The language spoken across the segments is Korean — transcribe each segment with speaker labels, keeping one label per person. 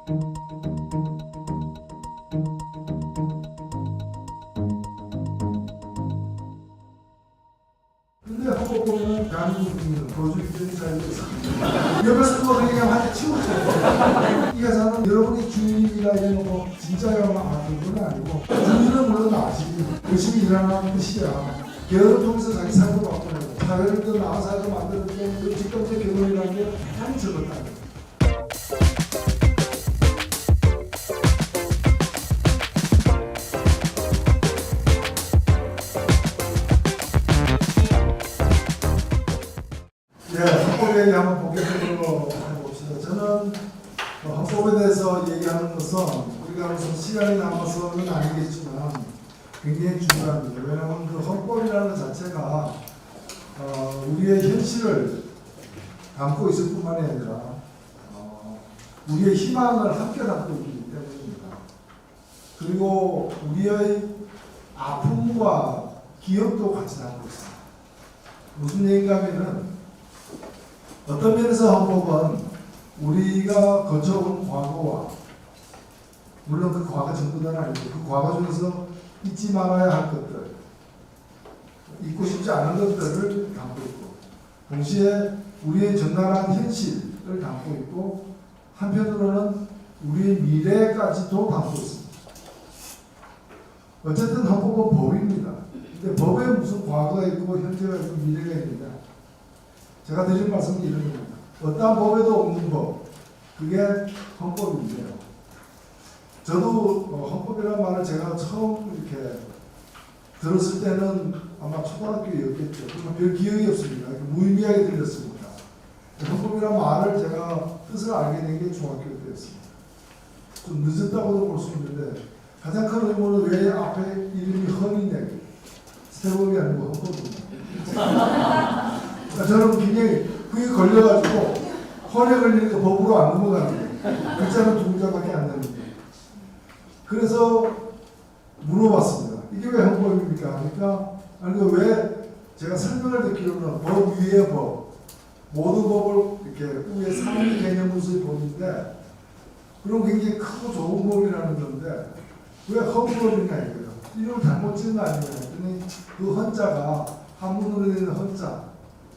Speaker 1: 근데 헌법 보면 대한민국 국민은 거주기준이 잘 되어 있습니다. 옆에서 뭐 그냥 한테 치우쳐. 이 회사는 여러분이 주인이라 해놓고 진짜야만 하는 건 아니고 주인은 물론 아시고 열심히 일하는 뜻이야. 계열을 통해서 자기 삶을 바꾸는 거. 사회를 더 나은 사회로 만드는 게 직접적 결혼이라는 게 대단히 적었다는 거예요. 헌법 얘기 한번 본격적으로 해봅시다. 저는 헌법에 대해서 얘기하는 것은 우리가 무슨 시간이 남아서는 아니겠지만 굉장히 중요합니다. 왜냐하면 그 헌법이라는 것 자체가 우리의 현실을 담고 있을 뿐만이 아니라 우리의 희망을 함께 담고 있기 때문입니다. 그리고 우리의 아픔과 기억도 같이 담고 있습니다. 무슨 얘기인가 하면은 어떤 면에서 헌법은 우리가 거쳐온 과거와 물론 그 과거 전부는 아니고 그 과거 중에서 잊지 말아야 할 것들, 잊고 싶지 않은 것들을 담고 있고 동시에 우리의 적나라한 현실을 담고 있고 한편으로는 우리의 미래까지도 담고 있습니다. 어쨌든 헌법은 법입니다. 근데 법에 무슨 과거가 있고 현재가 있고 미래가 있느냐? 제가 드린 말씀은 이런 겁니다. 어떠한 법에도 없는 법, 그게 헌법인데요. 저도 헌법이라는 말을 제가 처음 이렇게 들었을 때는 아마 초등학교였겠죠. 그러면 별 기억이 없습니다. 무의미하게 들렸습니다. 헌법이라는 말을 제가 뜻을 알게 된 게 중학교 때였습니다. 좀 늦었다고도 볼 수 있는데 가장 큰 의문은 왜 앞에 이름이 헌이냐? 스텝업이 아니고 헌법입니다. 저는 굉장히 그게 걸려가지고 헌에 걸리니까 법으로 안 넘어가는 거예요. 글자는 두 글자밖에 안 되는데. 그래서 물어봤습니다. 이게 왜 헌법입니까? 그러니까 아니 왜 제가 설명을 듣기로는 법 위의 법, 모든 법을 이렇게 위에 상위 개념으로서의 법인데 그럼 굉장히 크고 좋은 법이라는 건데 왜 헌법이냐 이거예요. 이름을 잘못 지은 거 아니에요. 그랬더니 그 헌자가 한문으로 되는 헌자,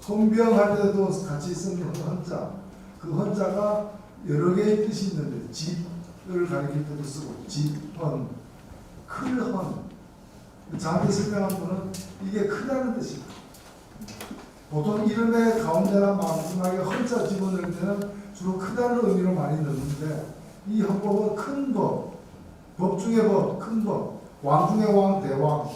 Speaker 1: 헌병할 때도 같이 쓰는 헌자, 그 헌자가 여러 개의 뜻이 있는데 집을 가리킬 때도 쓰고 집헌, 클헌. 저한테 설명한 분은 이게 크다는 뜻입니다. 보통 이름의 가운데나 마지막에 헌자 집어넣을 때는 주로 크다는 의미로 많이 넣는데 이 헌법은 큰 법, 법 중의 법, 큰 법, 왕 중의 왕, 대왕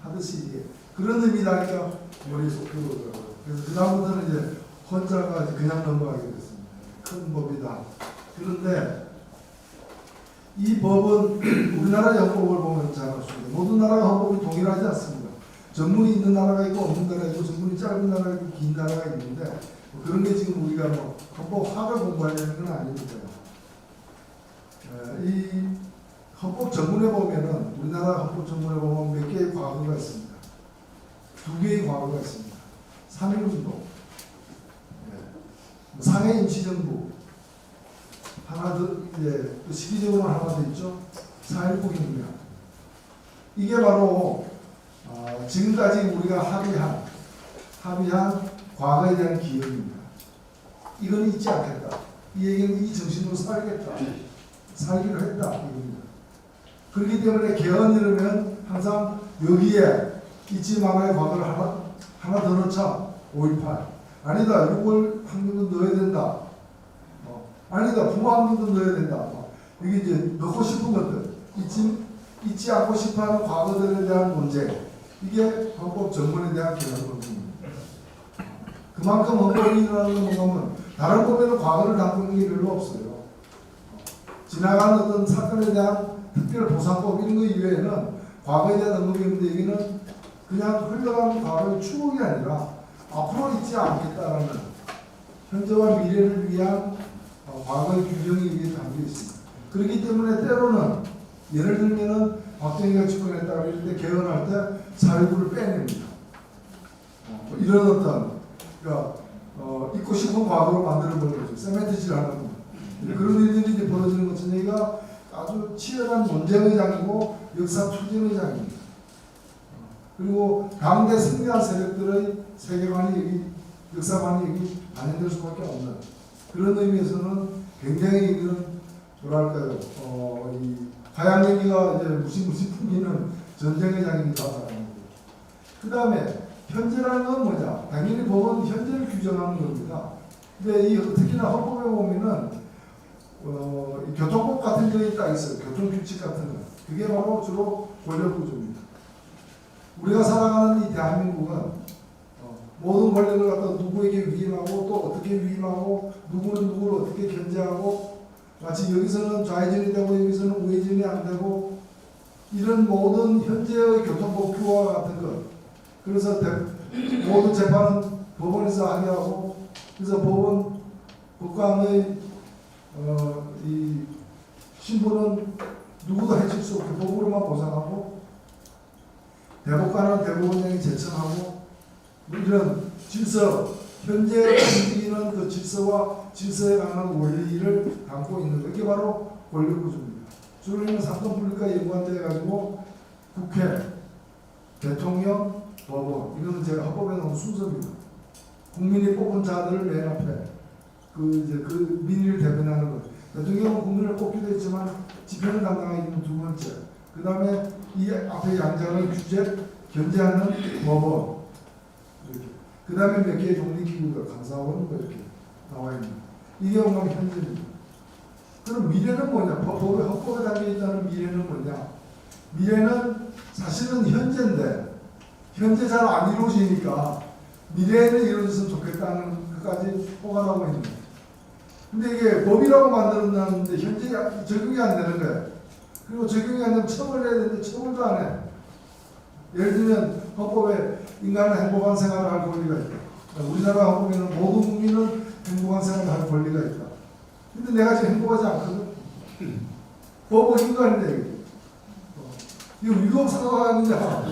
Speaker 1: 하듯이 이게 그런 의미라니까 머릿속에 들어오더라고요. 그래서 그 다음부터는 이제 헌자가 그냥 넘어가게 됐습니다. 큰 법이다. 그런데 이 법은 우리나라의 헌법을 보면 잘 알수있습니다. 모든 나라가 헌법이 동일하지 않습니다. 전문이 있는 나라가 있고 없는 나라가 있고 전문이 짧은 나라가 있고 긴 나라가 있는데 뭐 그런 게 지금 우리가 뭐 헌법학을 공부하려는 건 아닙니다. 이 헌법 전문에 보면은 우리나라 헌법 전문에 보면 몇 개의 과거가 있습니다. 두 개의 과거가 있습니다. 3.1운동, 상해 임시정부, 하나 더 이제 또 시기적으로 하나 더 있죠. 4.19 혁명. 이게 바로 지금까지 우리가 합의한 과거에 대한 기억입니다. 이건 잊지 않겠다. 이 얘기는 이 정신으로 살겠다. 살기로 했다. 이겁니다. 그렇기 때문에 개헌이라면 항상 여기에 잊지 말아야 과거를 하나 더 넣자. 5.18. 아니다. 6월 항쟁도 넣어야 된다. 아니다. 부모항쟁도 넣어야 된다. 이게 이제 넣고 싶은 것들. 잊지 않고 싶어하는 과거들에 대한 문제. 이게 헌법 전문에 대한 개헌 법입니다. 그만큼 헌법이 일어나는 건가면 다른 법에는 과거를 담고 있는 게 별로 없어요. 지나간 어떤 사건에 대한 특별 보상법 이런 거 이외에는 과거에 대한 언급이 있는데 여기는 그냥 흘러가는 과거의 추억이 아니라 앞으로 잊지 않겠다라는 현재와 미래를 위한 과거의 규정이 여기에 담겨 있습니다. 그렇기 때문에 때로는 예를 들면은 박정희가 집권했다고 이럴 때 개헌할 때 4.19를 빼냅니다. 이런 어떤 그러니까 잊고 싶은 과거로 만들어버린 거죠. 세멘트질 하는 거. 그런 일들이 이제 벌어지는 것처럼 아주 치열한 논쟁의 장이고 역사 투쟁의 장입니다. 그리고 당대 승리한 세력들의 세계관이 여기 역사관이 여기 반영될 수밖에 없는 그런 의미에서는 굉장히 이런 뭐랄까요 이 화양연기가 이제 무시 풍기는 전쟁의 장이기도 그 다음에 현재라는 건 뭐냐? 당연히 법은 현재를 규정하는 겁니다. 근데 이 특히나 헌법에 보면은 이 교통법 같은 게 딱 있어요. 교통규칙 같은 거. 그게 바로 주로 권력구조입니다. 우리가 살아가는 이 대한민국은 모든 권력을 갖다 누구에게 위임하고 또 어떻게 위임하고 누구는 누구를 어떻게 견제하고 마치 여기서는 좌회전이 되고 여기서는 우회전이 안 되고 이런 모든 현재의 교통법규와 같은 것 그래서 모든 재판은 법원에서 하게 하고 그래서 법관의 이 신분은 누구도 해칠 수 없게 법으로만 보장하고 대법관은 대법원장이 제청하고 이런 질서 현재 움직이는 그 질서와 질서에 관한 원리를 담고 있는 것 이게 바로 권력구조입니다. 주로 있는 사건분리과 연관되어 가지고 국회, 대통령, 법원 이거는 제가 헌법에 넣은 순서입니다. 국민이 뽑은 자들을 맨 앞에 그 민의를 대변하는 것. 대통령은 국민을 뽑기도 했지만 집행을 담당하기 위한 두 번째. 그 다음에 이 앞에 양장을 견제하는 법원. 그 다음에 몇 개의 독립기구들, 감사원 이렇게 나와 있는. 이게 뭔가 현재입니다. 그럼 미래는 뭐냐? 헌법에 담겨 있다는 미래는 뭐냐? 미래는 사실은 현재인데 현재 잘 안 이루어지니까 미래에는 이루어졌으면 좋겠다는 것까지 포괄하고 있는 거예요. 근데 이게 법이라고 만들어놨는데 현재 적용이 안 되는 거예요. 그리고 적용이 안 되면 처벌을 해야 되는데 처벌도 안 해. 예를 들면 헌법에 인간은 행복한 생활을 할 권리가 있다. 우리나라 헌법에는 모든 국민은 행복한 생활을 할 권리가 있다. 근데 내가 지금 행복하지 않거든. 법은 인간인데 이거 위법 사고가 아니냐.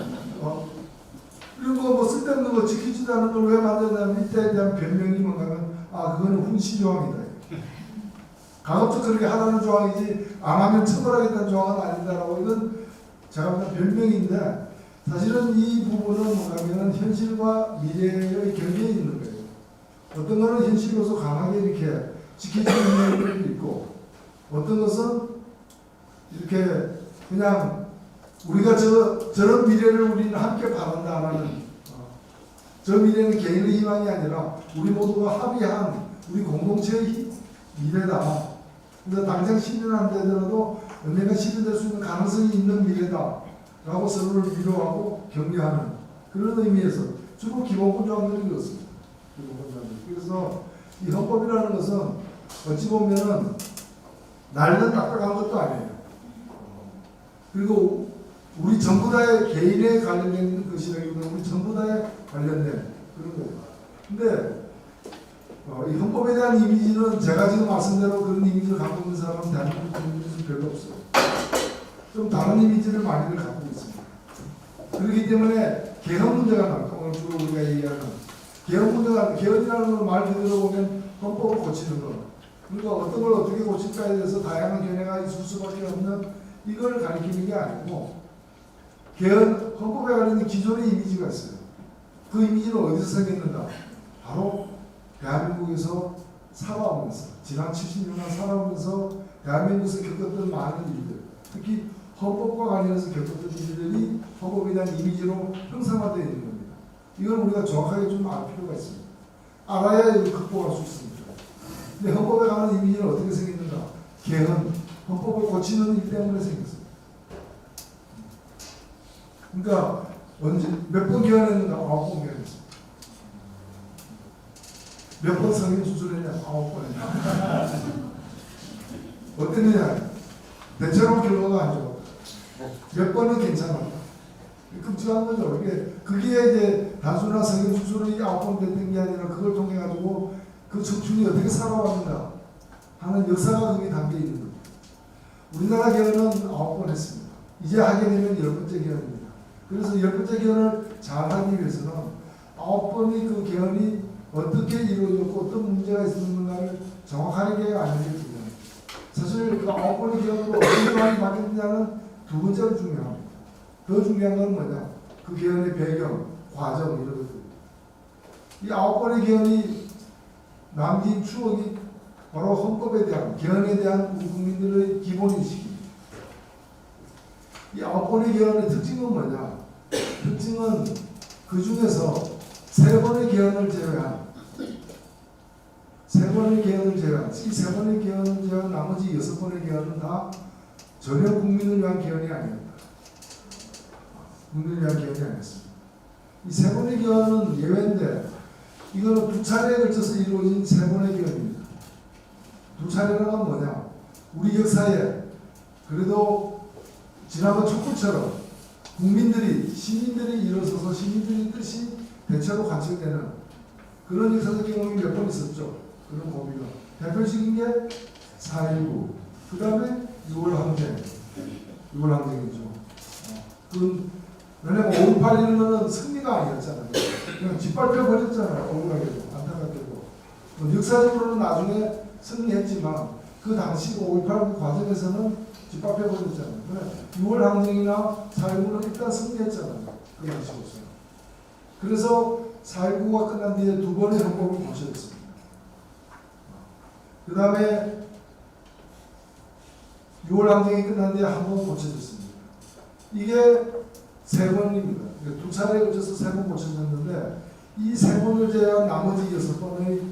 Speaker 1: 이런 거 쓸데없는 거 지키지도 않은 걸 왜 만드냐면 이때에 대한 변명이 뭔가면 그거는 훈시조항이다. 가급적 그렇게 하라는 조항이지 안 하면 처벌하겠다는 조항은 아니다라고 이건 제가 보는 변명인데 사실은 이 부분은 뭐냐면 현실과 미래의 경계에 있는 거예요. 어떤 거는 현실로서 강하게 이렇게 지켜지는 면이 있고 어떤 것은 이렇게 그냥 우리가 저런 미래를 우리는 함께 바란다라는 저 미래는 개인의 희망이 아니라 우리 모두가 합의한 우리 공동체의 미래다. 그래서 당장 실현 안 되더라도 언젠가 실현될 수 있는 가능성이 있는 미래다. 라고 서로를 위로하고 격려하는 그런 의미에서 주로 기본권 조항들이 그렇습니다. 그래서 이 헌법이라는 것은 어찌 보면은 날는 딱딱한 것도 아니에요. 그리고 우리 전부 다의 개인에 관련된 것이라기보다 우리 전부 다에 관련된 그런 거예요. 근데 이 헌법에 대한 이미지는 제가 지금 말씀대로 그런 이미지를 갖고 있는 사람은 대한민국 국민들이 별로 없어요. 좀 다른 이미지를 많이들 갖고 있습니다. 그렇기 때문에 개헌 문제가 나올까 오늘 주로 우리가 얘기하는 개헌 문제가 개헌이라는 걸 말 그대로 보면 헌법을 고치는 거. 그러니까 어떤 걸 어떻게 고칠까에 대해서 다양한 견해가 있을 수밖에 없는 이걸 가리키는 게 아니고 개헌 헌법에 관련된 기존의 이미지가 있어요. 그 이미지는 어디서 생겼는가? 바로 대한민국에서 살아오면서 지난 70년간 살아오면서 대한민국에서 겪었던 많은 일들 특히 헌법과 관련해서 겪었던 일들이 헌법에 대한 이미지로 형상화되어 있는 겁니다. 이걸 우리가 정확하게 좀 알 필요가 있습니다. 알아야 이걸 극복할 수 있습니다. 근데 헌법에 관한 이미지는 어떻게 생겼는가? 개헌, 헌법을 고치는 일 때문에 생겼습니다. 그러니까 언제 몇 번 개헌했는가? 9번 개헌했습니다. 몇 번 성인 수술했냐? 9번 했냐? 어땠느냐? 대체로 결과가 안 좋아. 몇 번은 괜찮았다. 끔찍한 거죠. 그게 이제 단순한 성인 수술이 9번 됐던 게 아니라 그걸 통해 가지고 그 청춘이 어떻게 살아왔는가 하는 역사가 거기에 담겨 있는 겁니다. 우리나라 개헌은 9번 했습니다. 이제 하게 되면 10번째 개헌입니다. 그래서 10번째 개헌을 잘 하기 위해서는 9번의 그 개헌이 어떻게 이루어졌고 어떤 문제가 있었는가를 정확하게 알려야 됩니다. 사실 그 9번의 개헌으로 어떤 개헌이 바뀌느냐는 두 번째로 중요합니다. 더 중요한 건 뭐냐? 그 개헌의 배경, 과정 이런 것들. 이 9번의 개헌이 남긴 추억이 바로 헌법에 대한, 개헌에 대한 우리 국민들의 기본인식입니다. 이 9번의 개헌의 특징은 뭐냐? 특징은 그 중에서 3번의 개헌을 제외한, 이 3번의 개헌을 제외한 나머지 6번의 개헌은 다 전혀 국민을 위한 개헌이 아닙니다. 국민을 위한 개헌이 아니었습니다. 이 3번의 개헌은 예외인데, 이거는 2차례에 걸쳐서 이루어진 3번의 개헌입니다. 2차례라는 건 뭐냐? 우리 역사에 그래도 지난번 촛불처럼 국민들이, 시민들이 일어서서 시민들의 뜻이 대체로 관철되는 그런 역사적 경험이 몇 번 있었죠. 그런 고비가. 대표적인 게 4.19, 그 다음에 6월 항쟁, 6월 항쟁이죠. 왜냐면 5.18 이런 거는 승리가 아니었잖아요. 그냥 짓밟혀 버렸잖아요. 억울하게도, 안타깝게도. 역사적으로는 나중에 승리했지만 그 당시 5.18 과정에서는 짓밟혀 버렸잖아요. 6월 항쟁이나 4.19는 일단 승리했잖아요. 그 당시로서. 그래서 4.19가 끝난 뒤에 2번의 헌법을 고쳐졌습니다. 그 다음에 6월 항쟁이 끝난 뒤에 한 번 고쳐졌습니다. 이게 3번입니다. 2차례에 걸쳐서 3번 고쳐졌는데 이 3번을 제외한 나머지 6번은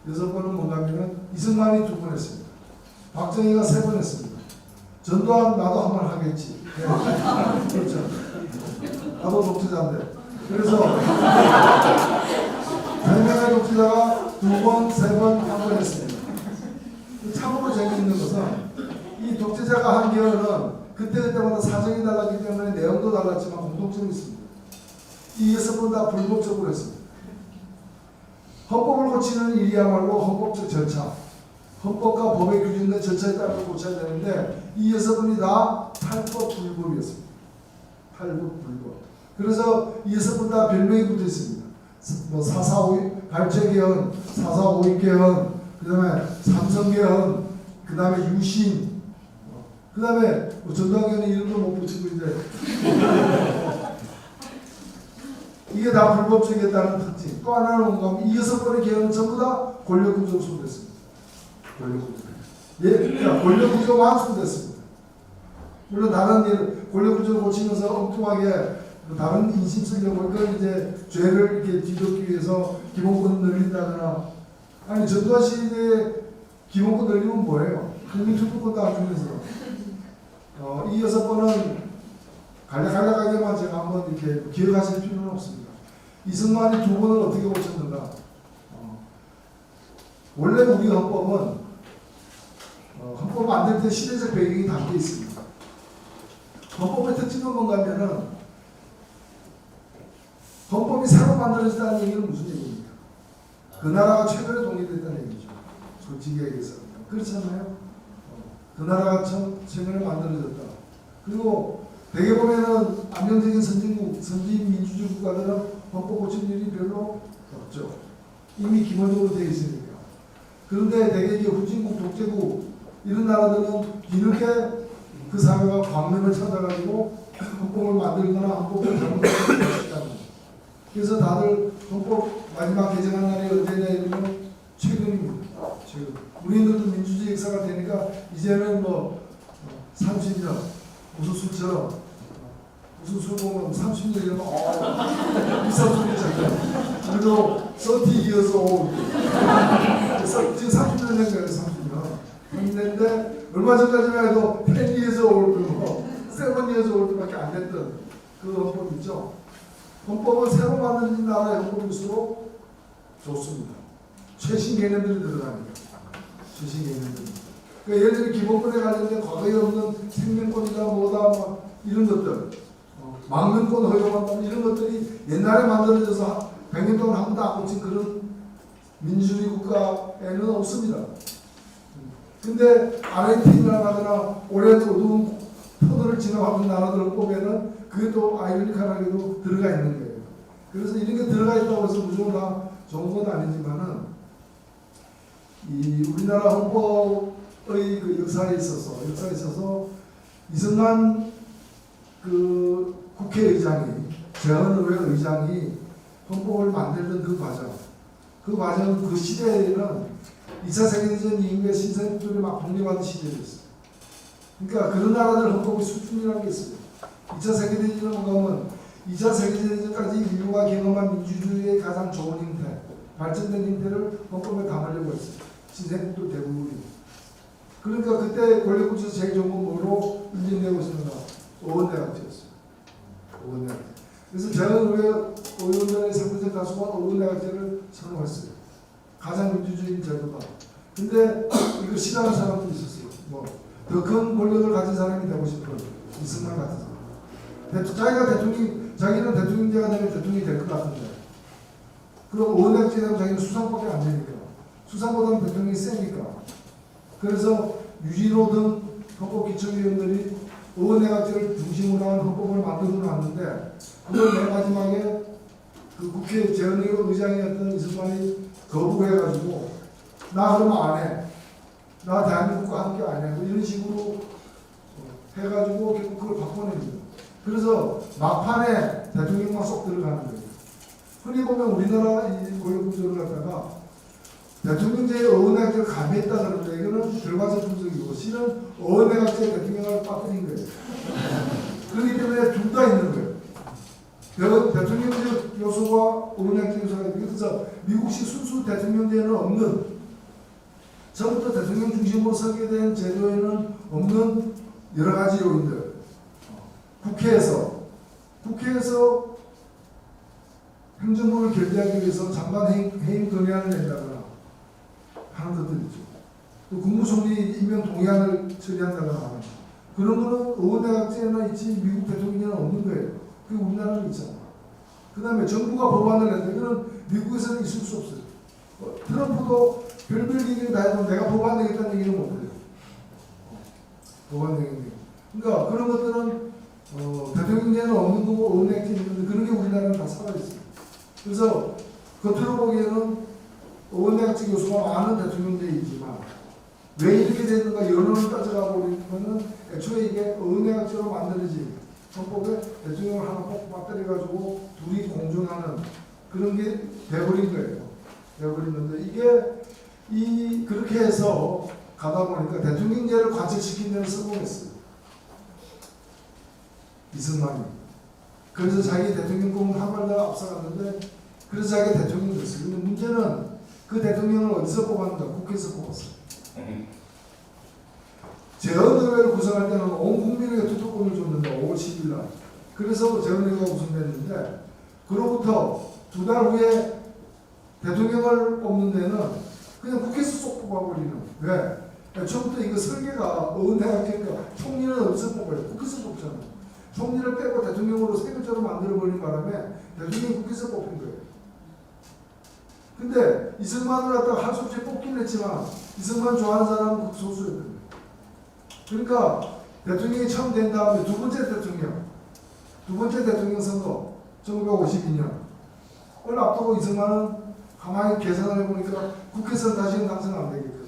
Speaker 1: 뭔가면은 이승만이 2번 했습니다. 박정희가 3번 했습니다. 전두환 나도 한 번 하겠지. 네. 그렇죠. 나도 독재자인데. 그래서 4명의 독재자가 2번, 3번, 한 번 했습니다. 참으로 재미있는 것은 이 독재자가 한 개헌은 그때마다 사정이 달랐기 때문에 내용도 달랐지만 공통점이 있습니다. 이 6번 다 불법적으로 했습니다. 헌법을 고치는 일이야말로 헌법적 절차, 헌법과 법에 규정된 절차에 따라서 고쳐야 되는데 이 6번이 다 탈법 불법이었습니다. 탈법 불법. 그래서 이 6번 다 별명이 붙어 있습니다. 뭐 4.4.5 발췌개헌, 4.4.5 개헌, 그 다음에 삼성개헌, 그 다음에 유신, 그 다음에 뭐 전두환 이름도 못 붙이고 이제 이게 다 불법적이었다는 특징. 또 하나는 뭔가 이 6번의 개헌은 전부 다 권력구조 소됐습니다. 권력구조. 예, 그러니까 권력구조 완수됐습니다. 물론 다른 일 권력구조를 고치면서 엉뚱하게 다른 인심 쓰려고 그걸 이제 죄를 이렇게 뒤덮기 위해서 기본권 늘린다거나 아니 전두환 시대에 기본권 늘리면 뭐예요? 국민투표권도 안 주면서 이 6번은 간략하게만 제가 한번 이렇게 기억하실 필요는 없습니다. 이승만이 2번을 어떻게 고쳤는가? 원래 우리 헌법은 헌법 만들 때 시대적 배경이 담겨 있습니다. 헌법의 특징은 뭔가 하면은 헌법이 새로 만들어졌다는 얘기는 무슨 얘기입니까? 그 나라가 최근에 독립됐다는 얘기죠. 솔직히 얘기해서. 그렇잖아요. 그 나라가 최근에 만들어졌다. 그리고 대개 보면은 안정적인 선진 민주주의 국가들은 헌법 고칠 일이 별로 없죠. 이미 기본적으로 되어 있으니까. 그런데 대개 이제 후진국, 독재국 이런 나라들은 뒤늦게 그 사회가 광명을 찾아가지고 헌법을 만들거나 헌법을 잘못했다는. 그래서 다들 헌법 마지막 개정한 날이 언제냐 이러면 최근입니다. 최근. 우리들도 민주주의 역사가 되니까 이제는 뭐 30년 무슨 술처럼 무슨 술 보면 30년 이러면 비싼 술이잖아요. 그리고 30 이어서 지금 30년 된 거예요. 30년. 했는데 얼마 전까지만 해도 10 이어서 올 거고 7 이어서 올 때밖에 안 됐던 그 헌법 있죠. 헌법은 새로 만들어진 나라의 헌법일수록 좋습니다. 최신 개념들이 들어가니까. 최신 개념들. 그러니까 예를 들어 기본권에 관련된 과거에 없는 생명권이다 뭐다 뭐 이런 것들, 망명권 허용한다 이런 것들이 옛날에 만들어져서 100년 동안 한 번도 안 고친 그런 민주주의 국가에는 없습니다. 근데 아르헨티나라거나 오랜 어두운 포도를 지나가는 나라들을 보면은 그게 또 아이러니컬하게도 들어가 있는 거예요. 그래서 이런 게 들어가 있다고 해서 무조건 다 좋은 건 아니지만은 이 우리나라 헌법 그 역사에 있어서 이승만 그 국회의장이 재헌의회 의장이 헌법을 만들던 그 과정 그 시대에는 2차 세계대전 이후에 신생들이 막 독립하는 시대였어요. 그러니까 그런 나라들 헌법의 수준이라는 게 있어요. 2차 세계대전을 보면 2차 세계대전까지 인류가 경험한 민주주의의 가장 좋은 형태, 발전된 형태를 헌법에 담으려고 했어요. 신생국도 대부분이. 그러니까 그때 권력구조에서 제일 좋은 건 뭐로 인정되고 있습니다. 어원대학제였어요. 어원대학제. 그래서 재헌의회 의원들의 상대적 다수가 어원대학제를 선호했어요. 가장 민주주의인 제도다. 근데 이거 싫어하는 사람도 있었어요. 더 큰 권력을 가진 사람이 되고 싶어요. 이승만 같은 사람. 자기는 대통령제가 되면 대통령이 될 것 같은데. 그럼 어원대학제 되면 자기는 수상밖에 안 되니까. 수상보다는 대통령이 세니까. 그래서 유진호 등 헌법기초위원들이 의원내각제를 중심으로 한 헌법을 만들어 놨는데 그걸 맨 마지막에 그 국회 재헌의회 의장이었던 이승만이 거부해가지고 나 그러면 안 해. 나 대한민국과 함께 안 해. 뭐 이런 식으로 해가지고 결국 그걸 바꿔냅니다. 그래서 막판에 대통령만 쏙 들어가는 거예요. 흔히 보면 우리나라 이 권력구조를 갖다가 대통령제의 어원내각제를 가미했다 그러는데 이거는 결과적 분석이고 실은 어원내각제 대통령을 빠뜨린 거예요. 그렇기 때문에 둘 다 있는 거예요. 대통령제 요소와 어원내각제 요소가 있고 그래서 미국식 순수 대통령제에는 없는 처음부터 대통령 중심으로 설계된 제도에는 없는 여러 가지 요인들. 국회에서 행정부를 결재하기 위해서 장관 해임 건의안을 낸다거나 하는 것들 있죠. 또 국무총리 임명 동의안을 처리한다거나 하는 그런 거는 의원내각제나 있지 미국 대통령제는 없는 거예요. 그게 우리나라는 있잖아. 그 다음에 정부가 법안을 낸다. 이거는 미국에서는 있을 수 없어요. 트럼프도 별별 얘기를 다 해도 내가 법안 내겠다는 얘기는 못해요. 법안 내겠네요. 그러니까 그런 것들은 대통령제는 없는 거고 의원내각제는 있는데 그런 게 우리나라는 다 살아있어요. 그래서 겉으로 보기에는 의원내각제 요소가 많은 대통령제이지만 왜 이렇게 되는가 연원을 따져가 보면 애초에 이게 의원내각제로 만들어진 헌법에 대통령을 하나 꼭 빠뜨려가지고 둘이 공존하는 그런 게 돼버린 거예요. 돼버리는데 이게 그렇게 해서 가다 보니까 대통령제를 관철시키는 데는 성공했어요. 이승만이. 그래서 자기 대통령 꿈을 한 발 더 앞서갔는데 그래서 자기가 대통령이 됐어요. 근데 문제는 그 대통령을 어디서 뽑았는가? 국회에서 뽑았어요. 재헌의회를 구성할 때는 온 국민에게 투표권을 줬는데 5월 10일 날. 그래서 재헌의회가 구성됐는데 그로부터 두 달 후에 대통령을 뽑는 데는 그냥 국회에서 쏙 뽑아버리는. 왜? 처음부터 이거 설계가 의원내각제니까 총리는 어디서 뽑아요? 국회에서 뽑잖아요. 총리를 빼고 대통령으로 세 글자로 만들어버린 바람에 대통령이 국회에서 뽑힌 거예요. 근데 이승만을 갖다가 할 수 없이 뽑긴 했지만 이승만 좋아하는 사람은 극소수였던 거예요. 그러니까 대통령이 처음 된 다음에 두 번째 대통령 선거 1952년 그걸 앞두고 이승만은 가만히 계산을 해보니까 국회에서는 다시는 당선 안 되겠거든.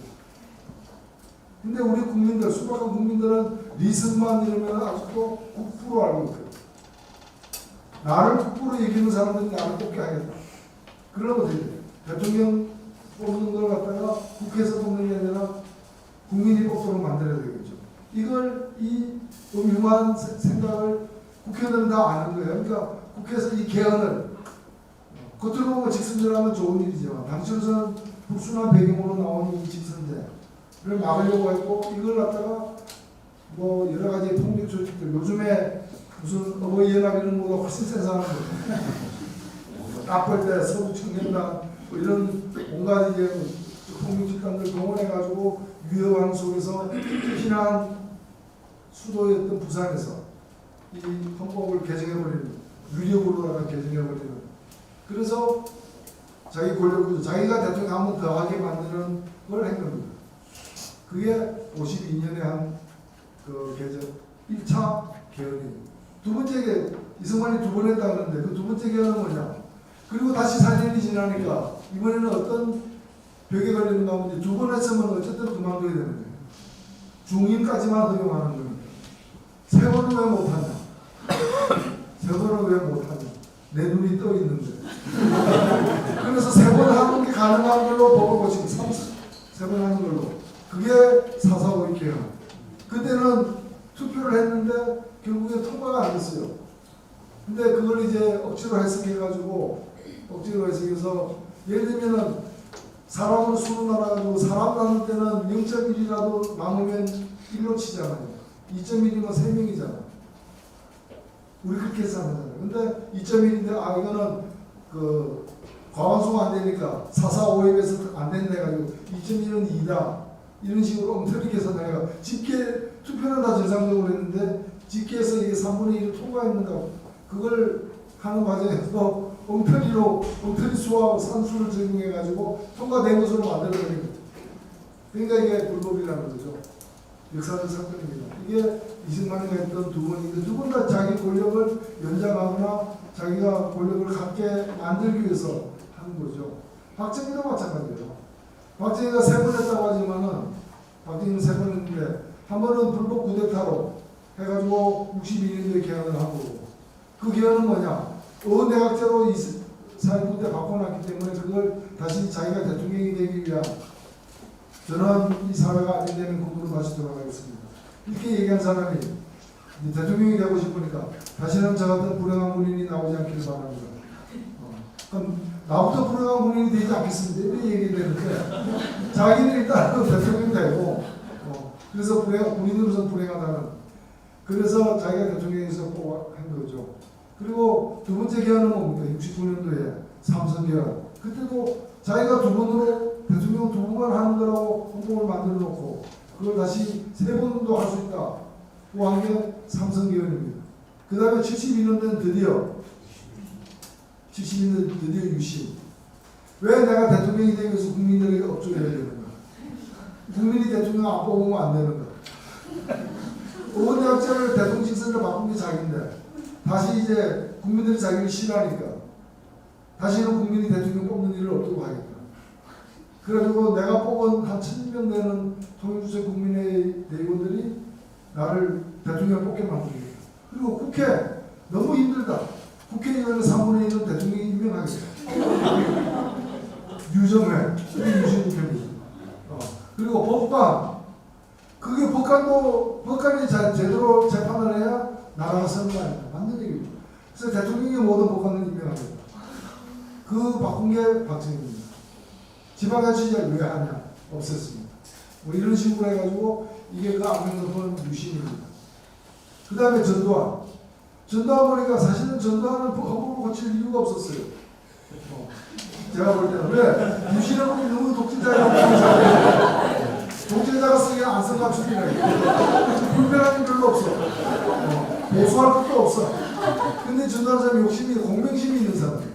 Speaker 1: 근데 우리 국민들, 수박한 국민들은 리승만 이러면 아직도 국부로 알고 있거든. 나를 국부로 이기는 사람들이 나를 뽑게 하겠다. 그러면 어떻게 돼? 대통령 뽑는 걸 갖다가 국회에서 뽑는 게 아니라 국민이 뽑도록 만들어야 되겠죠. 이 음흉한 생각을 국회의원들은 다 아는 거예요. 그러니까 국회에서 이 개헌을 겉으로 보면 직선제라면 좋은 일이지만 당시로서는 불순한 배경으로 나온 이 직선제를 막으려고 했고 이걸 갖다가 뭐 여러 가지 폭력 조직들 요즘에 무슨 어버이연합 이런 거보다 훨씬 센 사람들 딱벌때 서부 청년단 뭐 이런 온갖 이제 폭력 집단들 동원해가지고 위협하는 속에서 피난 수도였던 부산에서 이 헌법을 개정해버리는 유력으로 개정해버리는 그래서 자기 권력구조 자기가 대통령 한번 더 하게 만드는 걸 한 겁니다. 그게 52년에 한 그 개정 1차 개헌이에요. 두 번째 이승만이 두 번 했다 그러는데 그 두 번째 개헌은 뭐냐? 그리고 다시 4년이 지나니까 이번에는 어떤 벽에 걸리는가 하면 두 번 했으면 어쨌든 그만둬야 되는 거예요. 중임까지만 허용하는 겁니다. 세번은 왜 못하냐? 세번은 왜 못하냐? 내 눈이 떠 있는데. 그래서 세 번 하는 게 가능한 걸로 법을 고치고 세 번 하는 걸로. 그게 4.4.5 그때는 투표를 했는데 결국에 통과가 안 됐어요. 근데 그걸 이제 억지로 해석해가지고 억지로 해석해서 예를 들면은 사람을 수로 나눠가지고 사람 나눌 때는 0.1이라도 남으면 1로 치잖아요. 2.1이면 3명이잖아. 우리 그렇게 계산하잖아요. 근데 2.1인데 이거는 그 과반수가 안 되니까 4.4.5에서 안 된다 해가지고 2.1은 2다. 이런 식으로 엉터리 계산해가 집계 투표는 다 정상적으로 했는데 집계에서 이게 3분의 1을 통과했는가 그걸 하는 과정에서 엉터리 수하고 산수를 적용해가지고 통과된 것으로 만들어버린 거죠. 그러니까 이게 불법이라는 거죠. 역사적 사건입니다. 이게 이승만이가 했던 두 번인데 두 번 다 자기 권력을 연장하거나 자기가 권력을 갖게 만들기 위해서 하는 거죠. 박정희도 마찬가지예요. 박정희가 3번 했다고 하지만은 박정희는 3번 했는데 한 번은 불법 쿠데타로 해가지고 62년도에 개헌을 하고 그 개헌은 뭐냐? 어내각제로 4.19 때 바꿔놨기 때문에 그걸 다시 자기가 대통령이 되기 위한 저는 이 사회가 안정되는 국으로 다시 돌아가겠습니다. 이렇게 얘기한 사람이 대통령이 되고 싶으니까 다시는 저 같은 불행한 군인이 나오지 않기를 바랍니다. 그럼 나부터 불행한 군인이 되지 않겠습니다. 이렇게 얘기되는데 자기는 일단 대통령이 되고 그래서 군인으로서 불행하다는 그래서 자기가 대통령에서 꼭 한 거죠. 그리고 두 번째 개헌은 뭡니까? 69년도에 삼선 개헌. 그때도 자기가 두 번으로 대통령 두 번만 하는 거라고 헌법을 만들어 놓고 그걸 다시 3번도 할 수 있다. 그 한 게 삼선 개헌입니다. 그 다음에 72년도는 드디어 유신. 왜 내가 대통령이 되기 위해서 국민들에게 업종해야 되는가? 국민이 대통령 안 뽑으면 안 되는가? 의원대학제를 대통령 직선으로 바꾼 게 자기인데 다시 이제 국민들이 자기를 싫어하니까 다시는 국민이 대통령 뽑는 일을 없도록 하겠다. 그래가지고 내가 뽑은 한 1000명 되는 통일주체 국민의 대의원들이 나를 대통령 뽑게 만들겠다. 그리고 국회 너무 힘들다. 국회의원의 3분의 1은 대통령이 임명하겠다. 유정회, 유신국회입니다. 그리고 법관, 그게 법관이 제대로 재판을 해야 나라가 서는 거 아닙니까? 맞는 얘기입니다. 그래서 대통령이 모든 법관을 임명하겠다. 그 바꾼 게 박정희입니다. 지방자치제를 왜 하냐? 없앴습니다. 뭐 이런 식으로 해가지고 이게 그 안면서본 유신입니다. 그 다음에 전두환. 전두환 보니까 사실은 전두환은 헌법을 고칠 이유가 없었어요. 제가 볼 때는 왜? 유신을 보면 너무 독재자라고 독재자가 쓰기에 안성맞춤이라 불편함이 별로 없어. 보수할 것도 없어. 근데 전두환 사람이 욕심이 공명심이 있는 사람이에요.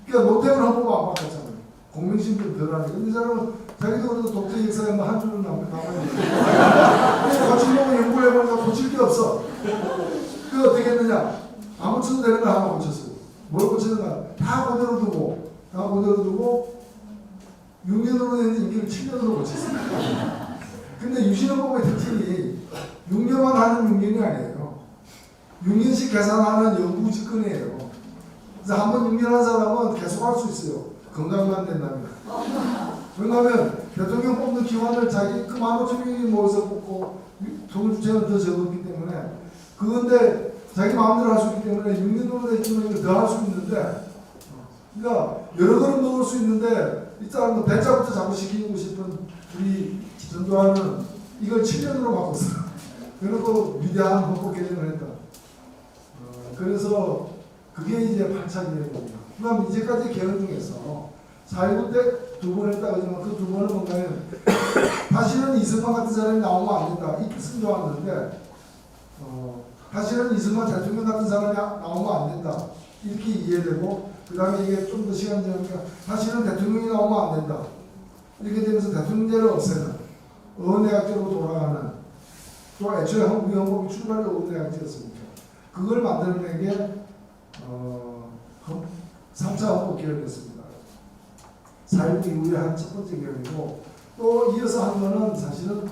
Speaker 1: 그러니까 노태우는 헌법 안 바꿨잖아요. 공명심 좀 덜하네. 근데 이 사람은 자기도 그래도 독재 역사에 한 줄은 남아있는 거예요. 같이 보면 연구를 해보니까 고칠 게 없어. 그 어떻게 했느냐? 아무 쳐도 되는 거 하나 고쳤어요. 뭘 고치는가? 다 그대로 두고 6년으로 되는 임기를 7년으로 고쳤어요. 근데 유신헌법의 특징이 6년만 하는 6년이 아니에요. 6년씩 계산하는 영구 집권이에요. 그래서 한번 6년 한 사람은 계속 할 수 있어요. 건강만 된다면. 왜냐하면 대통령 뽑는 기관을 자기 그 15,000명이 모여서 뽑고 통일주체는 더 적었기 때문에 그건데 자기 마음대로 할 수 있기 때문에 6년으로 됐지만 더 할 수 있는데 그러니까 여러 걸음 넣을 수 있는데 이 사람은 대자부터 자꾸 시키고 싶은 우리 전두환은 이걸 7년으로 바꿨어요. 그리고 위대한 헌법 개정을 했다. 그래서 그게 이제 8차기예요. 그럼 이제까지 개헌 중에서 4.19 때 두 번 했다 그러지만 그 두 번은 뭔가요? 다시는 이승만 같은 사람이 나오면 안 된다. 이 뜻은 좋았는데 다시는 이승만 대통령 같은 사람이 나오면 안 된다. 이렇게 이해되고 그 다음에 이게 좀 더 시간이 지나니까 다시는 대통령이 나오면 안 된다. 이렇게 되면서 대통령제를 없애는 의원내각제로 돌아가는 또 애초에 우리 헌법이 출발이 의원내각제였습니다. 그걸 만들어낸 게 3차 헌법 개헌이었습니다. 4.19 이후에 한 첫 번째 개헌이고 또 이어서 한 거는 사실은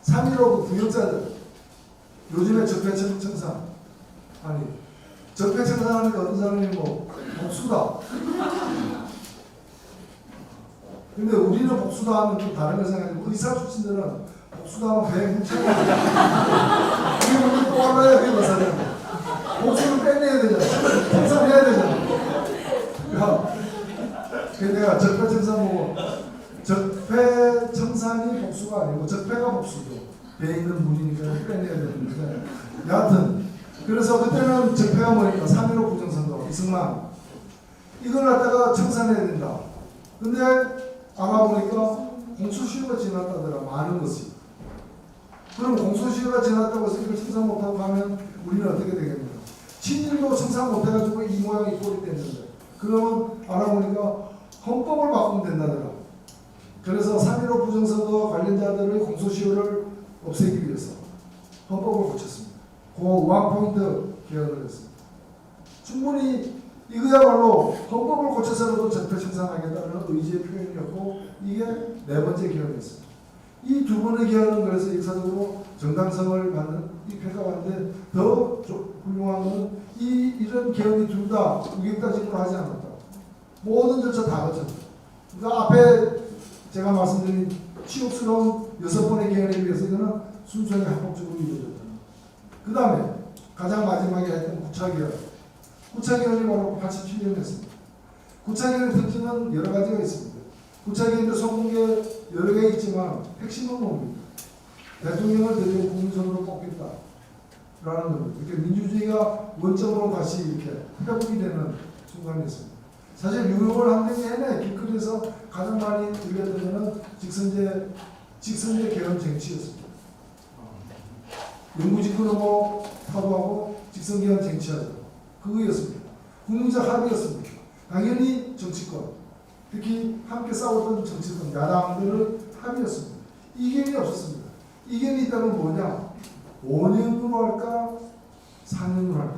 Speaker 1: 3.15 부역자들 요즘에 적폐청산 아니 적폐청산하니까 어떤 사람이 뭐 복수다. 근데 우리는 복수다 하면 좀 다른 걸 생각하고 의사 출신들은 복수다 하면 배에 뭉쳐야 돼. 우리 또 알아야 돼. 복수를 빼내야 되잖아. 청산해야 되잖아. 내가 적폐청산 보고 적폐청산이 복수가 아니고 적폐가 복수죠. 배에 있는 물이니까 빼내야 되는데 여하튼 그래서 그때는 적폐가 뭐니까 3.15 부정선거 이승만 이걸 갖다가 청산해야 된다. 근데 알아보니까 공소시효가 지났다더라. 많은 것이. 그럼 공소시효가 지났다고 해서 이걸 청산 못하고 가면 우리는 어떻게 되겠냐. 친일도 청산 못해가지고 이 모양이 꼴이 됐는데 그러면 알아보니까 헌법을 바꾸면 된다더라. 그래서 3.15 부정선거 관련자들의 공소시효를 없애기 위해서 헌법을 고쳤습니다. 그 원포인트 개헌을 했습니다. 충분히 이거야말로 헌법을 고쳐서라도 적폐청산하겠다는 의지의 표현이었고 이게 네 번째 개헌이었습니다. 이 두 번의 개헌은 그래서 역사적으로 정당성을 받는 이 평가받는데 더 훌륭한 것은 이런 개헌이 둘 다 우격다짐으로 하지 않았다. 모든 절차 다 거쳤다. 그러니까 앞에 제가 말씀드린 치욕스러운 6번의 개헌에 비해서 이거는 순수하게 합법적으로 이루어졌다. 그 다음에 가장 마지막에 했던 구차개헌. 구차개헌이 바로 87년 했습니다. 구차개헌의 특징은 여러 가지가 있습니다. 구차개헌도 성공계 여러 개 있지만 핵심은 뭡니까? 대통령을 대통령 국민선거로 뽑겠다라는 겁니다. 이렇게 민주주의가 원점으로 다시 이렇게 회복이 되는 순간이었습니다. 사실 유럽을 한 내내 길거리에서 가장 많이 들렸던 것은 직선제 개헌 정치였습니다. 영구집권을 뭐 타도하고 직선 개헌 쟁취하자. 그거였습니다. 국민적 합의였습니다. 당연히 정치권, 특히 함께 싸웠던 정치권, 야당들의 합의였습니다. 이견이 없었습니다. 이견이 있다면 뭐냐? 5년으로 할까? 4년으로 할까?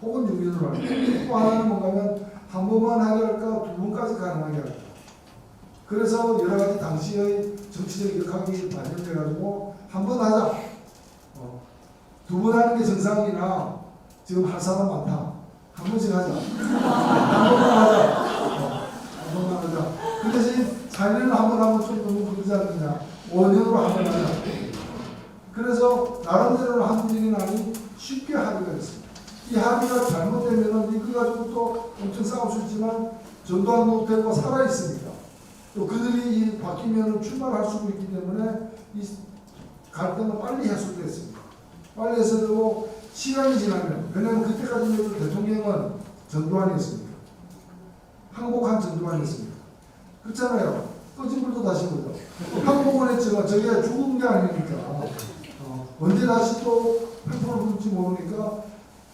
Speaker 1: 혹은 6년으로 할까? 또 하나는 뭔가면 한 번만 하게 할까? 두 번까지 가능하게 할까? 그래서 여러 가지 당시의 정치적 역학이 반영돼가지고 한 번 하자. 두 번 하는 게 정상이나 지금 할 사람 많다. 한 번씩 하자. 한 번만 하자. 한 번만 하자. 그 대신 4년을 한 번 하면 좀 너무 그러지 않느냐. 5년으로 한 번 하자. 그래서 나름대로는 한국인이 아니 쉽게 합의가 됐습니다. 이 합의가 잘못되면 이거 가지고 또 엄청 싸울 수 있지만 전두환 노태우가 살아있으니까 또 그들이 바뀌면 출마할 수 있기 때문에 이 갈등은 빨리 해소됐습니다. 빨리 해소되고 시간이 지나면 왜냐하면 그때까지는 대통령은 전두환이었습니다. 항복한 전두환이었습니다. 그렇잖아요. 꺼진 불도 다시 보죠. 항복을 했지만 저게 죽은 게 아니니까 언제 다시 또 팽포를 불지 모르니까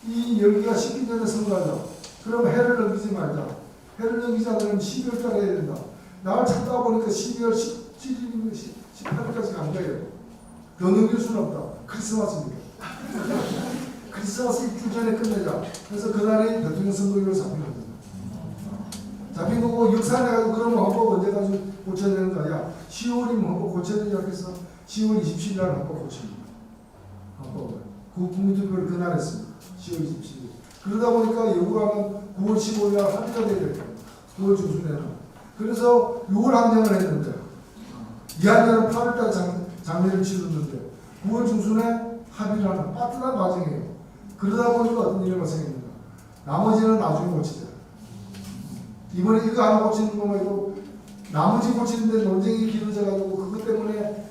Speaker 1: 이 열기가 식기 전에 선거하자. 그럼 해를 넘기지 말자. 해를 넘기지 않으면 12월 달에 해야 된다. 날 찾다 보니까 12월 17일, 18일까지 간 거예요. 더 넘길 수는 없다. 크리스마스입니다. 크리스마스 입주 전에 끝내자. 그래서 그날이 대통령 선거일로 잡힌 겁니다. 잡힌 거고 역사내가지고 그러면 헌법 언제 가지고 고쳐야 되는 거 아니야? 10월이면 헌법 고쳐야 되지 않겠어? 10월 27일 날 헌법 고칩니다. 헌법을. 그 국민투표를 그날 했습니다. 10월 27일. 그러다 보니까 요구하면 9월 15일 날 합의가 돼야 될 거예요. 9월 중순에는. 그래서 6월 항쟁을 했는데 2학년은 8월달 장례를 치렀는데 9월 중순에 합의를 하는 빠듯한 과정이에요. 그러다 보니까 어떤 일이 발생합니다. 나머지는 나중에 고치자. 이번에 이거 하나 고치는 것만 해도 나머지 고치는데 논쟁이 길어져가지고 그것 때문에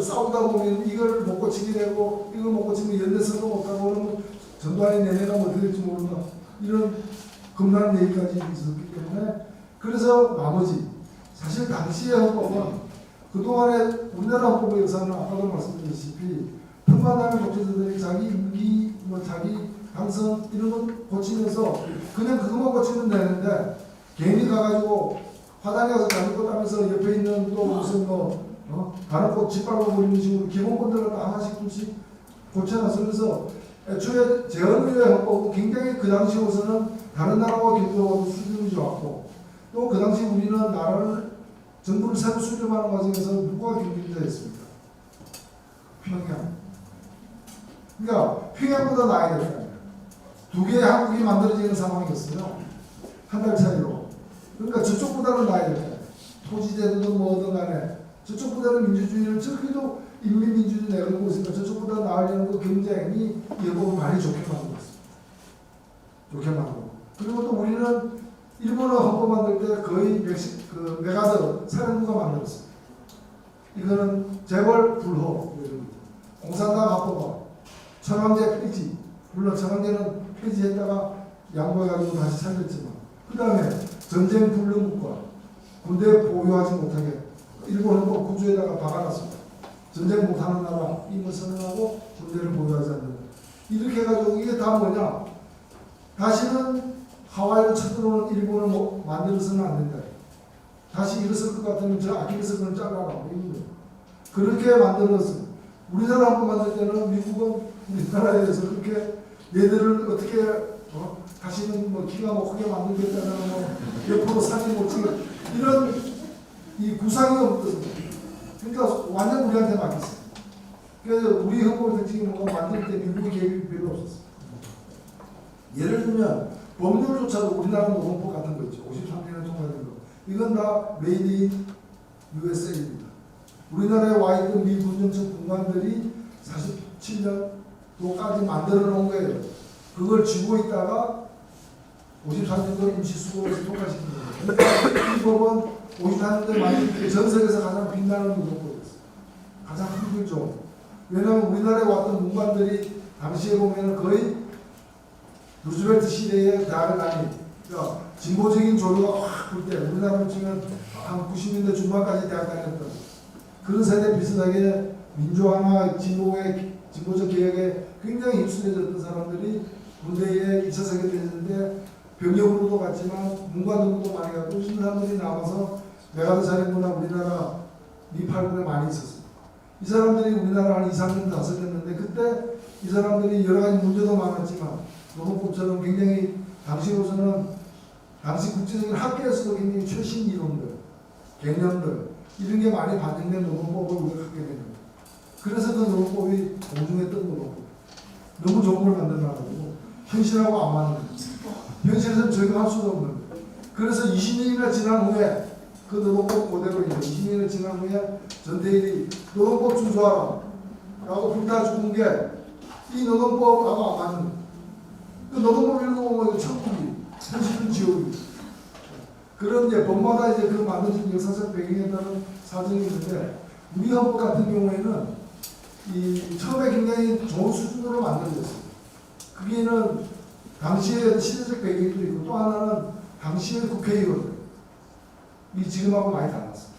Speaker 1: 싸우다 보면 이걸 못 고치게 되고 이걸 못 고치면 연대선거 못하고 그러면 전두환이 내내가 어떻게 될지 모른다. 이런 겁나는 얘기까지 있었기 때문에 그래서 나머지 사실 당시의 헌법은 그동안에 우리나라 헌법의 역사는 아까도 말씀드렸다시피 평범한 독재자들이 자기 임기, 자기 당선 이런 거 고치면서 그냥 그것만 고치면 되는데 괜히 가가지고 화단에 가서 다른 것 하면서 옆에 있는 또 무슨 다른 꽃 짓밟아 버리는 식으로 기본권들을 하나씩 둘씩 고쳐놨어. 그래서 애초에 재헌의회 헌법은 굉장히 그 당시로서는 다른 나라와 비교하고 수준이 좋았고 또 그 당시 우리는 나라를 정부를 새로 수립하는 과정에서 누가 경쟁자였습니까? 그러니까 평양보다 나아야 될 거 아니에요. 두 개의 한국이 만들어지는 상황이었어요. 한 달 차이로. 그러니까 저쪽보다는 나아야 될 거 아니에요. 토지제도든 뭐든 간에 저쪽보다는 민주주의를 저기도 인민민주주의 내걸고 있으니까 저쪽보다 나으려는 그 경쟁이 일본을 많이 좋게 만들었어요. 좋게 만들고. 그리고 또 우리는 일본어 헌법 만들 때 거의 메가더 사령부가 만들었어요. 이거는 재벌 불허, 공산당 합법화, 천황제 폐지. 물론 천황제는 폐지했다가 양보해가지고 다시 살렸지만, 그 다음에 전쟁 불능국가, 군대 보유하지 못하게 일본 헌법 구조에다가 박아놨습니다. 전쟁 못하는 나라 임을 선언하고 군대를 보유하지 않는다. 이렇게 해가지고 이게 다 뭐냐? 다시는 하와이로 쳐들어오는 일본을 만들어서는 안 된다. 다시 일어설 것 같으면 저 아킬레스건을 잘라라. 그렇게 만들었어요. 우리나라 한번 만들 때는 미국은 우리나라에 대해서 그렇게 얘들을 어떻게 다시는 뭐 기가 막히게 만들겠다는 뭐 옆으로 사진 못 찍어 이런 이 구상이 없거든요. 그러니까 완전 우리한테 맡겼어요. 그래서 우리 헌법의 특징이 뭔가 만들 때 미국의 개입이 별로 없었어요. 예를 들면 법률조차도 우리나라 노동법 같은 거 있죠. 53년에 통과된 거. 이건 다 메이드 인 USA입니다. 우리나라에 와 있던 미 군정청 군관들이 47년도까지 만들어 놓은 거예요. 그걸 쥐고 있다가 54년도 임시수고에서 통과시킨 거예요. 그러니까 이 법은 54년도에 만들 때 전 세계에서 가장 빛나는 노동법이었어요. 가장 힘들죠. 왜냐하면 우리나라에 왔던 문관들이 당시에 보면 거의 루즈벨트 시대의 대학을 다니, 그러니까 진보적인 조류가 확 불 때, 우리나라로 치면 한 90년대 중반까지 대학 다녔던 그런 세대 비슷하게 민주화나 진보적 개혁에 굉장히 휩쓸려졌던 사람들이 군대에 2차 세계대전 때 병력으로도 갔지만 문관으로도 많이 갔고 이런 사람들이 남아서 메가더 사령부나 우리나라 미8군에 많이 있었어요. 이 사람들이 우리나라 한 2, 3년 다스렸는데 그때 이 사람들이 여러 가지 문제도 많았지만 노동법처럼 굉장히 당시로서는 당시 국제적인 학계에서도 굉장히 최신 이론들, 개념들 이런 게 많이 반영된 노동법을 우리가 갖게 되는 거예요. 그래서 그 노동법이 공중에 뜬 노동법. 너무 좋은 걸 만들어놔가지고 현실하고 안 맞는 거예요. 현실에서는 적용할 수도 없는 거예요. 그래서 20년이나 지난 후에 그 노동법 그대로 이제 20년이 지난 후에 전대일이 노동법 준수하라 라고 불타 죽은 게 이 노동법하고 안 맞는 거예요. 그 노동법 읽어보면 이거 천국이, 현실은 지옥이. 그런 이제 법마다 이제 그 만들어진 역사적 배경에 따른 사정이 있는데 우리 헌법 같은 경우에는 이 처음에 굉장히 좋은 수준으로 만들어졌어요. 그게는 당시의 시대적 배경도 있고 또 하나는 당시의 국회의원들 이 지금하고 많이 달랐어요.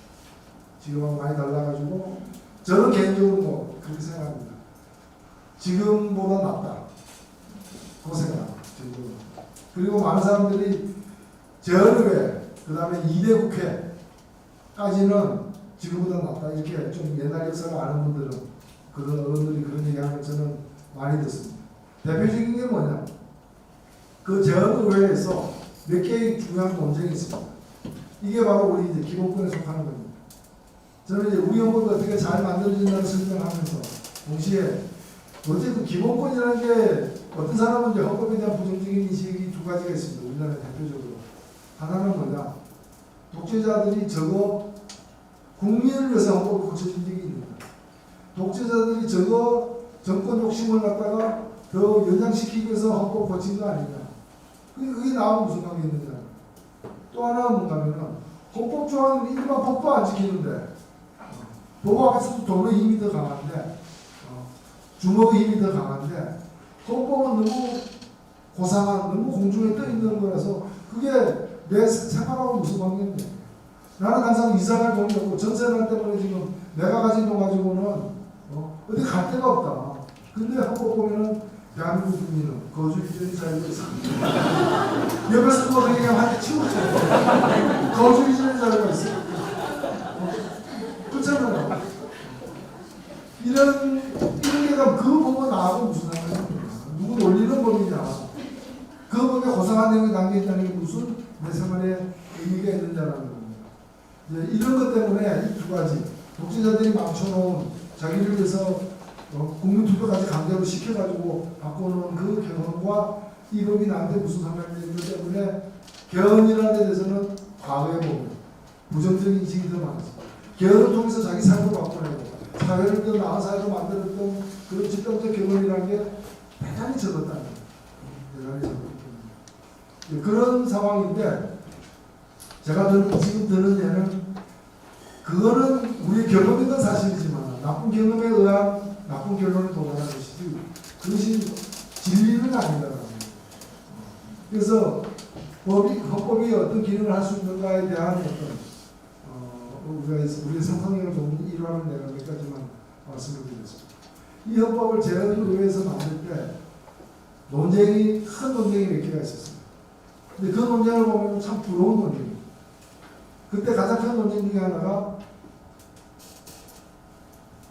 Speaker 1: 지금하고 많이 달라가지고 저는 개인적으로 뭐 그렇게 생각합니다. 지금보다 낫다. 그 생각. 그리고 많은 사람들이 제어회 그 다음에 2대 국회까지는 지금보다 낫다. 이렇게 좀 옛날 역사를 아는 분들은 그런 어른들이 그런 얘기하는 저는 많이 듣습니다. 대표적인 게 뭐냐? 그 제어회에서 몇 개의 중요한 논쟁이 있습니다. 이게 바로 우리 이제 기본권에 속하는 겁니다. 저는 이제 우리 헌법이 어떻게 잘 만들어진다는 설명하면서 동시에 어쨌든 기본권이라는 게 어떤 사람은 이제 헌법에 대한 부정적인 인식이 두 가지가 있습니다. 우리나라 대표적으로. 하나는 뭐냐? 독재자들이 저거 국민을 위해서 헌법을 고쳐준 적이 있는다. 독재자들이 저거 정권 욕심을 갖다가 더 연장시키기 위해서 헌법 고친 거 아니냐. 그게 나하고 무슨 관계 있느냐. 또 하나는 뭔가면은 헌법 조항은 일반 법도 안 지키는데 법 앞에서도 돈의 힘이 더 강한데 주먹의 힘이 더 강한데 헌법은 너무 고상한 너무 공중에 떠 있는 거라서 그게 내 생활하고 무슨 관계인데 나는 항상 이사갈 돈이 없고 전세날 때문에 지금 내가 가진 돈 가지고는 어디 갈 데가 없다. 근데 헌법 보면은 대한민국 국민은 거주 유전이 자유가 있습니다. 옆에서 누가 그냥 한테 치우쳐. 거주 유전이 자유가 있어. 그렇잖아요. 이런 게가 그 법은 나하고 무슨 상관이야? 누구 놀리는 법이냐? 그 법에 고상한 내용이 담겨 있다는 게 무슨 내 생활에 의미가 있느냐라는 겁니다. 이제 이런 것 때문에 이 두 가지 독재자들이 망쳐놓은 자기를 위해서 국민투표까지 강제로 시켜가지고 바꾸는 그 경험과 이 법이 나한테 무슨 상관이 있기 때문에 개헌이라는 데 대해서는 과거에 보면 부정적인 인식이 더 많았습니다. 개헌을 통해서 자기 삶을 바꿔내고 사회를 더 나은 사회로 만들었던 그런 집단적 개헌이라는 게 대단히 적었다는 거예요. 대단히 적었거든요. 그런 상황인데 제가 지금 드는 예는 그거는 우리 경험인 건 사실이지만 나쁜 경험에 의한 나쁜 결론에 도달하는 것이지 그것이 진리는 아니다라는 거예요. 그래서 헌법이 어떤 기능을 할 수 있는가에 대한 어떤 우리의 상상력을 돕는 일환을 내가 몇 가지만 말씀을 드렸습니다. 이 헌법을 제헌의회에서 만들 때 논쟁이 큰 논쟁이 몇 개가 있었습니다. 근데 그 논쟁을 보면 참 부러운 논쟁이에요. 그때 가장 큰 논쟁 중에 하나가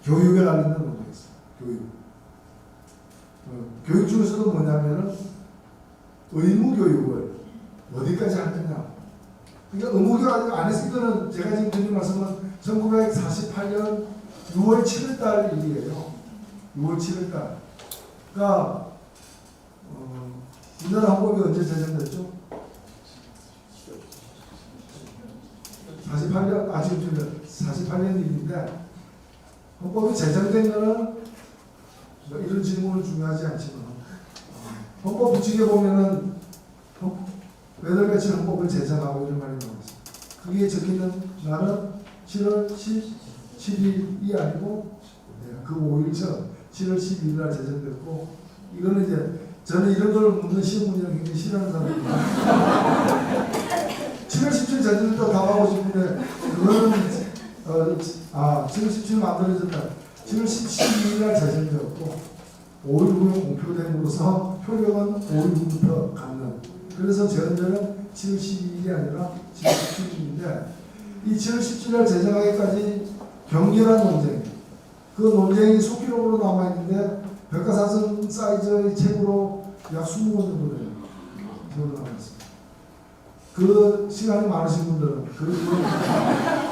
Speaker 1: 교육에 관련된 논쟁이었어요. 교육 중에서도 뭐냐면은 의무교육을 어디까지 할 거냐. 그러니까 의무교육 안 했을 때는 제가 지금 드린 말씀은 1948년 6월 7일 일이에요. 6월 7일 달. 그러니까 우리나라 헌법이 언제 제정됐죠? 48년, 지금 48년 일인데 헌법이 제정된 거는 이런 질문은 중요하지 않지만 헌법 부칙에 보면은 몇월 며칠 헌법을 제정하고 이런 말이 나왔습니다. 그게 적혀있는 날은 7월 10일이 아니고 그 5일 전 7월 12일 날 제정됐고 이거는 이제 저는 이런 걸 묻는 시험 문제를 굉장히 싫어하는 사람입니다. 7월 17일 제정됐다고 답하고 싶은데 그거는 7월 17일 만들어졌다. 7월 12일 날 제정되었고 5일 후에 공표됨으로써 효력은 5일 후부터 갖는. 그래서 제헌제는 7월 12일이 아니라 7월 17일인데 이 7월 17일 제정하기까지 격렬한 논쟁. 그 논쟁이 소기록으로 남아있는데 백과사전 사이즈의 책으로 약 20권 정도 돼요. 남아있습니다. 그 시간이 많으신 분들은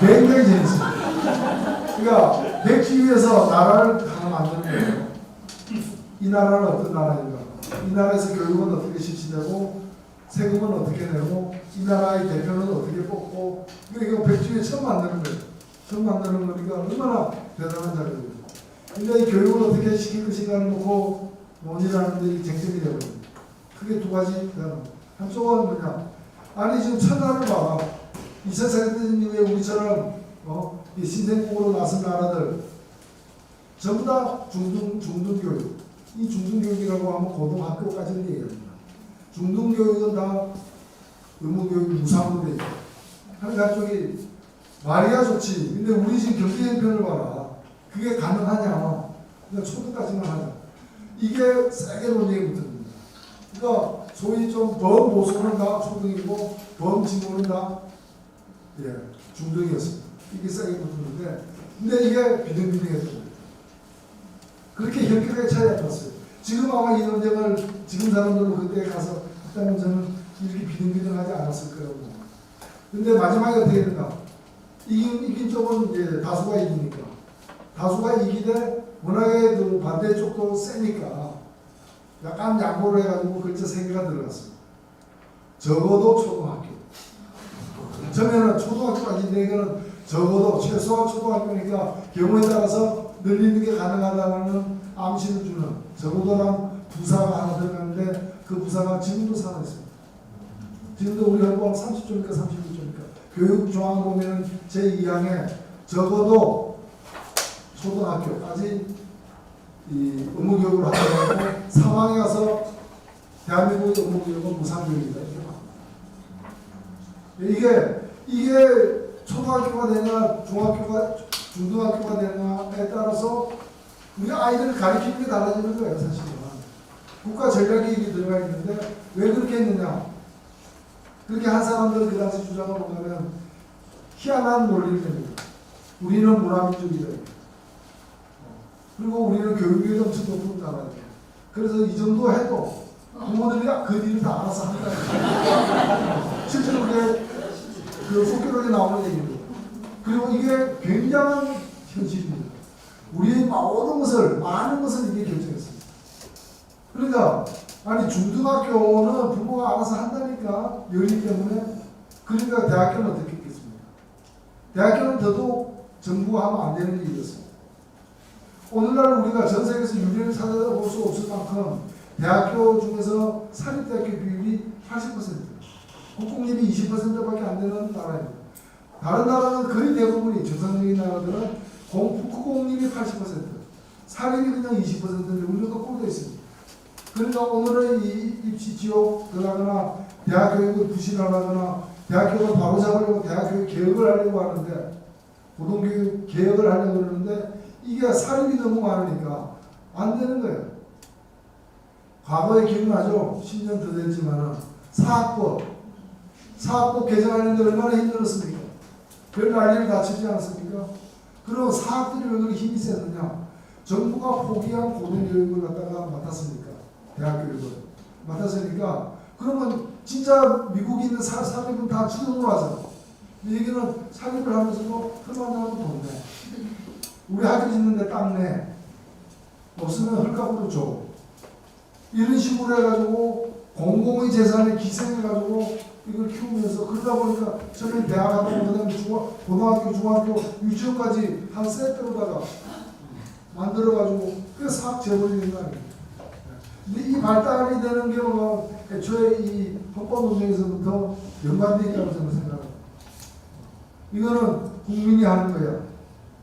Speaker 1: 굉장히 재밌습니다. 그러니까 백기 위해서 나라를 하나 만드는 거예요. 이 나라는 어떤 나라인가? 이 나라에서 교육은 어떻게 실시되고 세금은 어떻게 내고 이 나라의 대표는 어떻게 뽑고 이거 백기 위해 처음 만드는 거예요. 처음 만드는 거니까 얼마나 대단한 자료예요. 근데 이 교육을 어떻게 시킬 것인가를 놓고 논의를 하는데 쟁점이 되거든요. 크게 두 가지. 한쪽은 뭐냐? 아니 지금 천하를 봐라. 2차 세계대전 이후에 우리처럼 이 신생국으로 나선 나라들 전부 다 중등교육. 이 중등교육이라고 하면 고등학교까지는 얘기합니다. 중등교육은 다 의무교육 무상으로 되어 있고 한쪽이 말이야 좋지. 근데 우리 지금 경제 형편을 봐라. 그게 가능하냐? 그러니까 초등까지만 하자. 이게 세게 논쟁이 붙습니다. 그러니까 소위 좀 범보수는 다 초등이고 범진보는 다 중등이었습니다. 이게 세게 붙었는데 근데 이게 비등비등했던 그렇게 현격하게 차이 안 났어요. 지금 아마 이 논쟁을 지금 사람들은 그때 가서 했다면 저는 이렇게 비등비등하지 않았을 거라고 봅니다. 근데 마지막에 어떻게 된다? 이긴 쪽은 이제 다수가 이기니까. 다수가 이기되 워낙에 그 반대 쪽도 세니까 약간 양보를 해가지고 글자 3개가 들어갔습니다. 적어도 초등학교. 처음에는 초등학교까지 얘기는 적어도 최소한 초등학교니까 경우에 따라서 늘리는 게 가능하다는 암시를 주는 적어도란 부사가 하나 들어갔는데 그 부사가 지금도 살아있습니다. 지금도 우리 헌법 30조니까 31조니까 교육조항 보면 제2항에 적어도 초등학교까지 이 의무교육을 하더라도 사망에 가서 대한민국의 의무교육은 무상교육이다. 이게 초등학교가 되냐 중학교가 중등학교가 되냐에 따라서 우리 아이들을 가르치는 게 달라지는 거예요. 사실은 국가 전략이 들어가 있는데 왜 그렇게 했느냐. 그렇게 한 사람들은 그 당시 주장을 보면 희한한 논리를 냅니다. 우리는 문화민족이다. 그리고 우리는 교육이 엄청 높은 나라예요. 그래서 이 정도 해도 부모들이 그 일을 다 알아서 한다. 실제로 그게 그 속기록에 나오는 얘기입니다. 그리고 이게 굉장한 현실입니다. 우리의 모든 것을, 많은 것을 이게 결정했습니다. 그러니까 아니 중등학교는 부모가 알아서 한다니까 열리 때문에. 그러니까 대학교는 어떻게 했겠습니까? 대학교는 더더욱 정부가 하면 안 되는 일이었습니다. 오늘날 우리가 전 세계에서 유례를 찾아볼 수 없을 만큼 대학교 중에서 사립대학교 비율이 80%, 국공립이 20%밖에 안 되는 나라입니다. 다른 나라는 거의 대부분이 정상적인 나라들은 국공립이 80%, 사립이 그냥 20%인데 우리가 거꾸로 있습니다. 그러니까 오늘은 이 입시 지옥 들어가거나 대학 교육을 부실하거나 대학교를 바로잡으려고 대학교육 개혁을 하려고 하는데, 고등교육 개혁을 하려고 그러는데 이게 사립이 너무 많으니까 안 되는 거예요. 과거에 기억나죠? 10년 더 됐지만 사학법 개정하는데 얼마나 힘들었습니까? 별 난리를 다 치지 않았습니까? 그럼 사학들이 왜 그렇게 힘이 셌느냐? 정부가 포기한 고등교육을 갖다가 맡았으니까, 대학교육을 맡았으니까, 그러면 진짜 미국에 있는 사립은 다 지정으로 하잖아. 여기는 사립을 하면서도 헐만하면 돈 내. 우리 학교 짓는데 땅 내. 없으면 헐값으로 줘. 이런 식으로 해가지고 공공의 재산에 기생해가지고 이걸 키우면서, 그러다 보니까 처음에 대학 가고 그다음에 고등학교, 중학교, 유치원까지 한 세트로다가 만들어가지고 그 싹 재버리는 거 아니에요. 근데 이 발달이 되는 경우가 애초에 이 헌법논쟁에서부터 연관되어 있다고 저는 생각합니다. 이거는 국민이 하는 거야.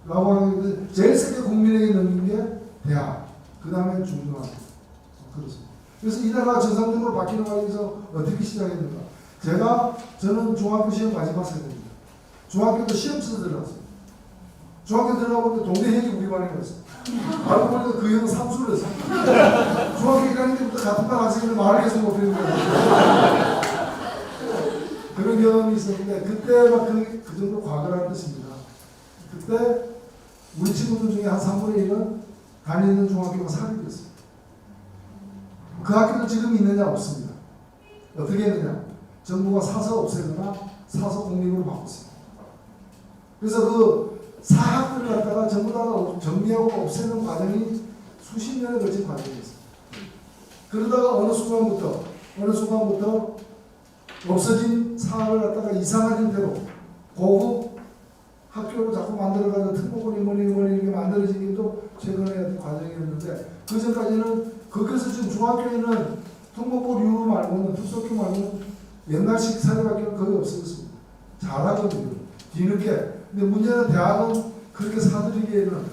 Speaker 1: 라고 하는 게 제일 세게 국민에게 넘긴 게 대학, 그 다음에 중등학교. 그렇습니다. 그래서 이 나라가 정상적으로 바뀌는 과정에서 어떻게 시작했는가? 저는 중학교 시험 마지막 세대입니다. 중학교도 시험 쳐서 들어갔어요. 중학교 들어가보니까 동네 형이 우리 반에 갔어요. 알고 보니까 그 형은 삼수를 했어요. 중학교 1학년 때부터 같은 반 학생들 말을 계속 못했는 거예요. 그런 경험이 있었는데, 그때 막 그 정도 과거라는 뜻입니다. 그때 우리 친구들 중에 한 3분의 1은 다니는 중학교가 사립이었어요. 그 학교도 지금 있느냐? 없습니다. 어떻게 했느냐? 정부가 사서 없애거나 사서 공립으로 바꿨어요. 그래서 그 사학들을 갖다가 전부 다 정리하고 없애는 과정이 수십 년에 걸친 과정이었어요. 그러다가 어느 순간부터 없어진 사학을 갖다가 이상한 형태로 고급 학교로 자꾸 만들어가지고 특목고니 뭐니 이렇게 만들어진 게 또 최근의 어떤 과정이었는데, 그 전까지는 거기서 지금 중학교에는 특목고류 말고는 특수학교 말고는 옛날식 사립학교는 거의 없어졌습니다. 잘하거든요. 뒤늦게. 근데 문제는 대학은 그렇게 사들이기에는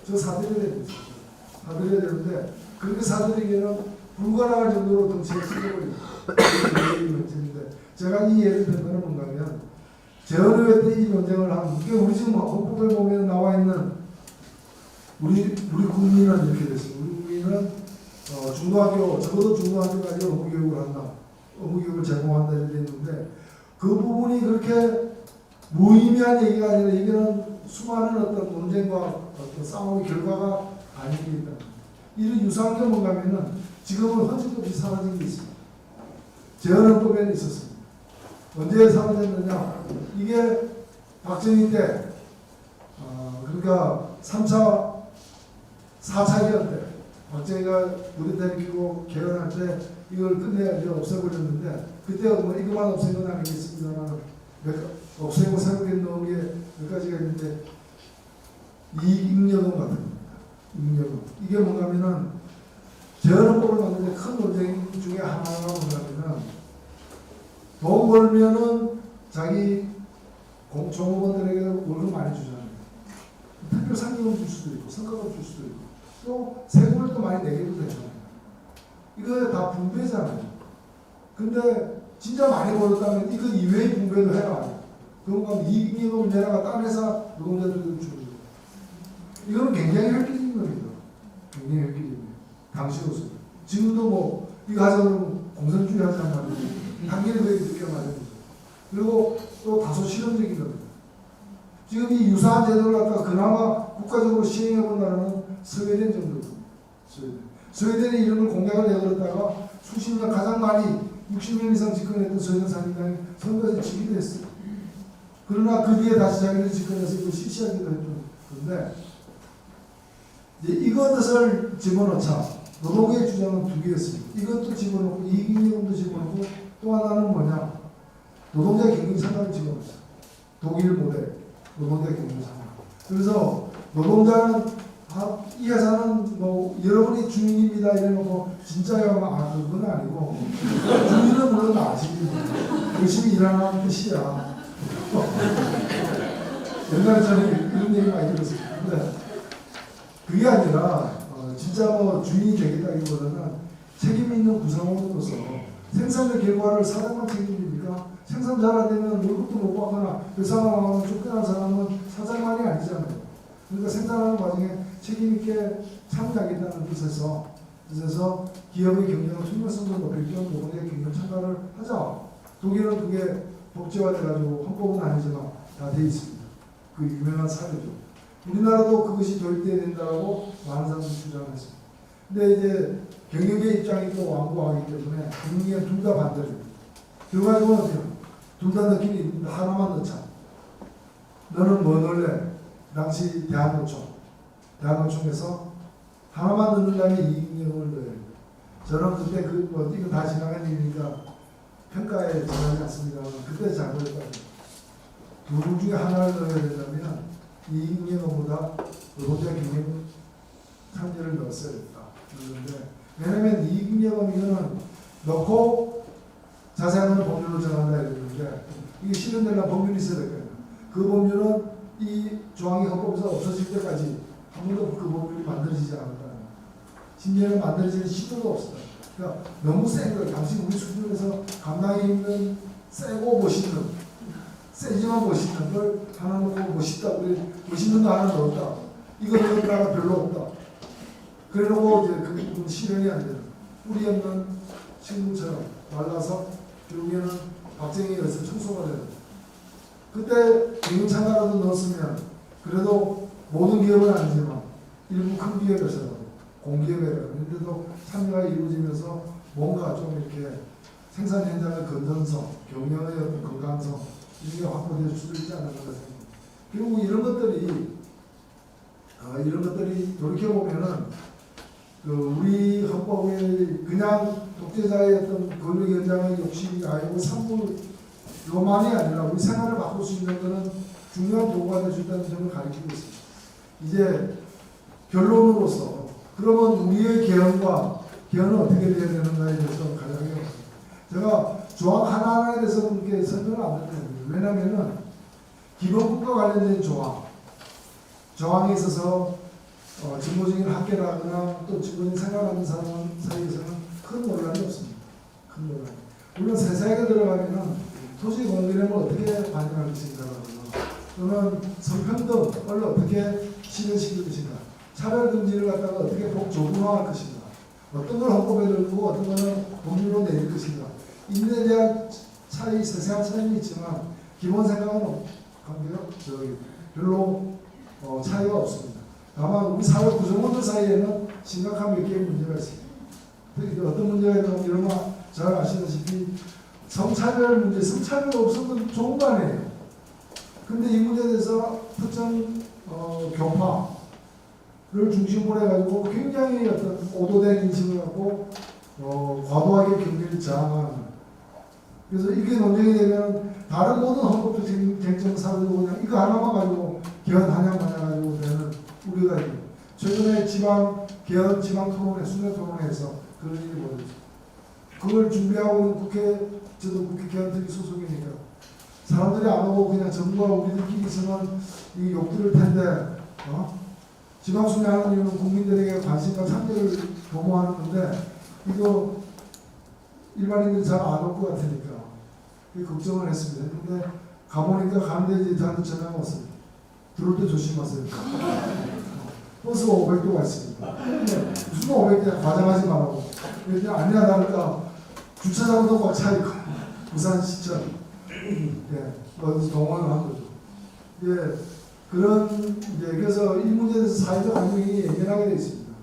Speaker 1: 사들여야 됩니다. 사들여야 되는데 그렇게 사들이기에는 불가능할 정도로 덩치가 커버립니다. 제가 이 예를 든 거는 뭔가 하면, 제 어느 때 이 논쟁을 한, 이게 우리 지금 헌법에 보면 나와 있는 우리 국민은 이렇게 됐어요. 우리 국민은 중고학교, 적어도 중고학교까지 의무교육을 한다. 의무교육을 제공한다 이렇게 있는데, 그 부분이 그렇게 무의미한 얘기가 아니라 이게는 수많은 어떤 논쟁과 어떤 싸움의 결과가 아니겠다. 이런 유사한 게 뭔가 하면은 지금은 헌정없이 사라진 게 있습니다. 재헌헌법에는 있었습니다. 언제 사라졌느냐? 이게 박정희 때, 그러니까 3차, 4차 개헌 때, 박정희가 무대타를 끼고 개헌할 때 이걸 끝내야지 없애버렸는데, 그때 뭐 이것만 없앤 건 아니겠습니다만, 없애고 새롭게 넣은 게 몇 가지가 있는데, 이익잉여금 같은 겁니다. 잉여금. 이게 뭔가 하면은, 재헌헌법을 만드는데 큰 논쟁 중에 하나가 뭔가 하면은, 돈 벌면은 자기 종업원들에게 월급 많이 주잖아요. 특별 상금을 줄 수도 있고, 성과급 줄 수도 있고, 또 세금을 또 많이 내게도 되잖아요. 이거 다 분배잖아요. 근데 진짜 많이 벌었다면 이거 이외의 분배도 해라. 그럼 이익잉여금을 내라가 딴 회사 노동자들도 주는 거예요. 이거는 굉장히 획기적인 겁니다. 굉장히 획기적이에요. 당시로서. 지금도 뭐 이거 하자면 공산주의 하자는 말이에요. 단계를 왜 이렇게 말하는 거죠. 그리고 또 다소 실험적인 겁니다. 지금 이 유사한 제도를 갖다가 그나마 국가적으로 시행해본 나라는 스웨덴 정도입니다. 스웨덴이 이런 걸 공약을 내걸었다가 수십 년 가장 많이 60년 이상 집권했던 스웨덴 산인당이 선거에서 지기도 했어요. 그러나 그 뒤에 다시 자기들 집권해서 이걸 실시하기도 했던 건데, 이제 이것을 집어넣자. 노동계의 주장은 두 개였습니다. 이것도 집어넣고 이익잉여금도 집어넣고 또 하나는 뭐냐? 노동자 경영 참가를 집어넣었어요. 독일 모델 노동자 경영 참가. 그래서 노동자는 이 회사는 뭐 여러분이 주인입니다 이래놓고 진짜야 그건 아니고 주인은 물론 아직 열심히 일하는 뜻이야. 옛날에 저는 이런 얘기 많이 들었습니다. 근데 그게 아니라 진짜 뭐 주인이 되겠다기보다는 책임 있는 구성원으로서 생산의 결과를 사장만 책임집니까? 생산 잘 안 되면 월급도 못 받거나 회사가 망하면 쫓겨난 사람은 사장만이 아니잖아요. 그러니까 생산하는 과정에 책임 있게 참여하겠다는 뜻에서 기업의 경영의 투명성도 높일 겸 노동의 경영 참가를 하자. 독일은 그게 법제화돼가지고 헌법은 아니지만 다 돼 있습니다. 그 유명한 사례죠. 우리나라도 그것이 도입돼야 된다고 많은 사람들이 주장했습니다. 근데 이제 경영계 입장이 또 완고하기 때문에 경영계는 둘 다 반대를. 결과적으로 어때요? 둘 다 넣기는 있는데 하나만 넣자. 너는 뭐 넣을래? 당시 대한노총에서 하나만 넣는 다음에 이익잉여금을 넣어요. 저는 그때 이건 다 지나간 일이니까 평가에 지나지 않습니다만 그때 잘못했거든요. 둘 중에 하나를 넣어야 된다면 이익잉여금보다 노동자 경영 참여를 넣었어야 됐다. 그런데 왜냐하면 이익잉여금 이거는 넣고 자세한 법률로 정한다 이랬는데 이게 실현되려면 법률이 있어야 될 거예요. 그 법률은 이 조항이 헌법에서 없어질 때까지 한 번도 그 법률이 만들어지지 않았다. 심지어는 만들어지는 시도도 없었다. 그러니까 너무 센 거예요. 당시 우리 수준에서 감당이 있는 세고 멋있는, 세지만 멋있는 걸 하나 놓고 멋있다. 우리 멋있는 거 하나 넣었다. 이거 넣었다가 별로 없다. 그래놓고 이제 그게 실현이 안 되는 뿌리 없는 식물처럼 말라서 결국에는 박정희에서 청소가 되는. 그때 경영 참가라도 넣었으면 그래도 모든 기업은 아니지만 일부 큰 기업에서는 공기업에서는데도 참여가 이루어지면서 뭔가 좀 이렇게 생산 현장의 건전성, 경영의 어떤 건강성 이런 게 확보될 수도 있지 않을까 생각합니다. 그리고 이런 것들이 돌이켜 보면은 우리 헌법에 그냥 독재자의 어떤 권력 현장의 욕심이 아니고 산물로만이 아니라 우리 생활을 바꿀 수 있는 것은 중요한 도구가 될 수 있다는 점을 가리키고 있습니다. 이제 결론으로서 그러면 우리의 개헌은 어떻게 돼야 되는가에 대해서 가장 제가 조항 하나하나에 대해서 그렇게 설명을 안 드립니다. 왜냐하면 기본국가 관련된 조항에 있어서 진보적인 학계라거나 또 진보적인 생각하는 사람 사이에서는 큰 논란이 없습니다. 큰 논란. 물론 세세하게 들어가면은 토지 공개념을 어떻게 반영할 것인가라거나 또는 성평등을 어떻게 실현시킬 것인가, 차별금지를 갖다가 어떻게 적용할 것인가, 어떤 걸 헌법에 넣고 어떤 거는 법률로 내릴 것인가, 인내에 대한 차이, 세세한 차이는 있지만 기본 생각은 별로 차이가 없습니다. 다만 우리 사회 구성원들 사이에는 심각한 몇 개의 문제가 있습니다. 어떤 문제가 있냐면 여러분 잘 아시다시피 성차별 문제, 성차별 없으면 좋은 거 아니에요. 근데 이 문제에 대해서 특정 교파를 중심으로 해가지고 굉장히 어떤 오도된 인식을 갖고 과도하게 경기를 저항하는. 그래서 이게 논쟁이 되면 다른 모든 헌법적 쟁점 사회도 그냥 이거 하나만 가지고 개헌하냐 마냐 가지고 되는 우려가 있고, 최근에 지방 토론회, 순회 토론회에서 그런 일이 벌어졌어요. 그걸 준비하고 있는 저도 국회 개헌특위 소속이니까 사람들이 안 오고 그냥 정부와 우리들끼리 있으면 이 욕들을 텐데, 지방 순회하는 이유는 국민들에게 관심과 참여를 도모하는 건데 이거 일반인들이 잘 안 올 것 같으니까 걱정을 했습니다. 근데 가보니까 가는데 이제 저한테 전화가 왔어요. 들어올 때 조심하세요. 버스가 500도가 있습니다. 무슨 500도야 과장하지 말라고. 그랬더니 아니야 다를까 주차장도 꽉 차있고 부산시청 어디서 동원을 한 거죠. 그래서 이 문제에 대해서 사회적 환경이 예민하게 되어 있습니다.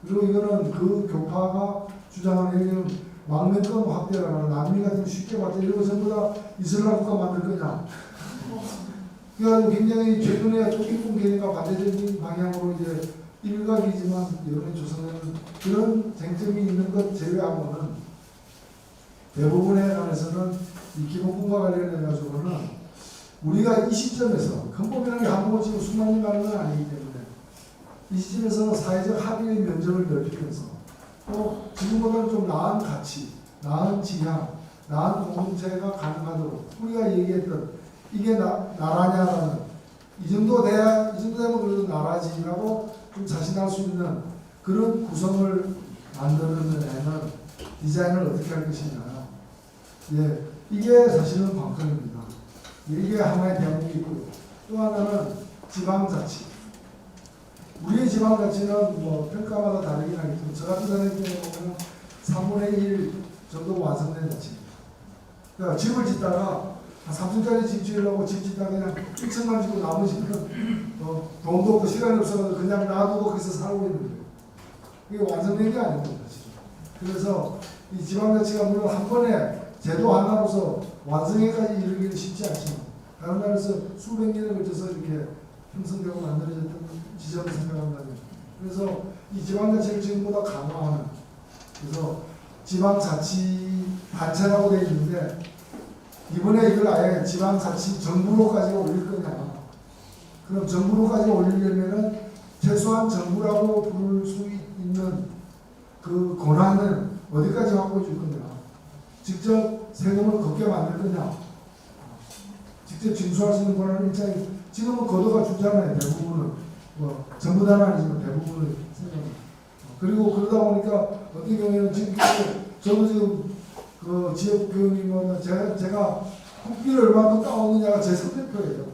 Speaker 1: 그리고 이거는 그 교파가 주장하는 얘기는 망명권 확대라거나 난민 같은 거 쉽게 받자 이런 거 전부 다 이슬람 국가 만들 거냐. 그러니까 굉장히 최근에 토끼뿐 개념과 반대적인 방향으로 이제 일각이지만 여론의 조선에는 그런 쟁점이 있는 것 제외하고는 대부분에 관해서는 이 기본권과 관련해 가지고는 우리가 이 시점에서 헌법이라는 게 한국어 지금 수만 년 가는 건 아니기 때문에 이 시점에서 사회적 합의의 면적을 넓히면서 또 지금보다는 좀 나은 가치, 나은 지향, 나은 공동체가 가능하도록 우리가 얘기했던 이게 나라냐라는 이 정도 돼야 이 정도 되면 그래도 나라지라고 좀 자신할 수 있는 그런 구성을 만드는 데는 디자인을 어떻게 할 것이냐. 예, 이게 사실은 관건입니다. 이게 하나의 대목이 있고요. 또 하나는 지방자치. 우리의 지방자치는 뭐 평가마다 다르긴 하겠지만 저 같은 경우에 보면 3분의 1 정도 완성된 자치입니다. 그러니까 집을 짓다가 한 3층짜리 집 지으려고 집 짓다가 그냥 1층만 짓고 나머지는 돈도 없고 시간이 없어서 그냥 놔두고 거기서 살고 있는 거예요. 이게 완성된 게 아닙니다. 그래서 이 지방자치가 물론 한 번에 제도 하나로서 완성에까지 이르기는 쉽지 않지만 다른 나라에서 수백 년에 걸쳐서 이렇게 형성되고 만들어졌던 지점을 생각한다면 그래서 이 지방자치를 지금보다 강화하는 그래서 지방자치 단체라고 되어 있는데 이번에 이걸 아예 지방자치 정부로까지 올릴 거냐. 그럼 정부로까지 올리려면은 최소한 정부라고 부를 수 있는 그 권한은 어디까지 확보해 줄 거냐. 직접 세금을 걷게 만들 거냐. 직접 징수할 수 있는 권한을 일자리 지금은 거둬가 주잖아요. 대부분은. 뭐 전부 다는 아니지만 대부분을 생각합니다. 그리고 그러다 보니까 어떤 경우에는 지금 저도 지금 그 지역 교육이면 제가 국비를 얼마큼 따오느냐가 제 선대표예요.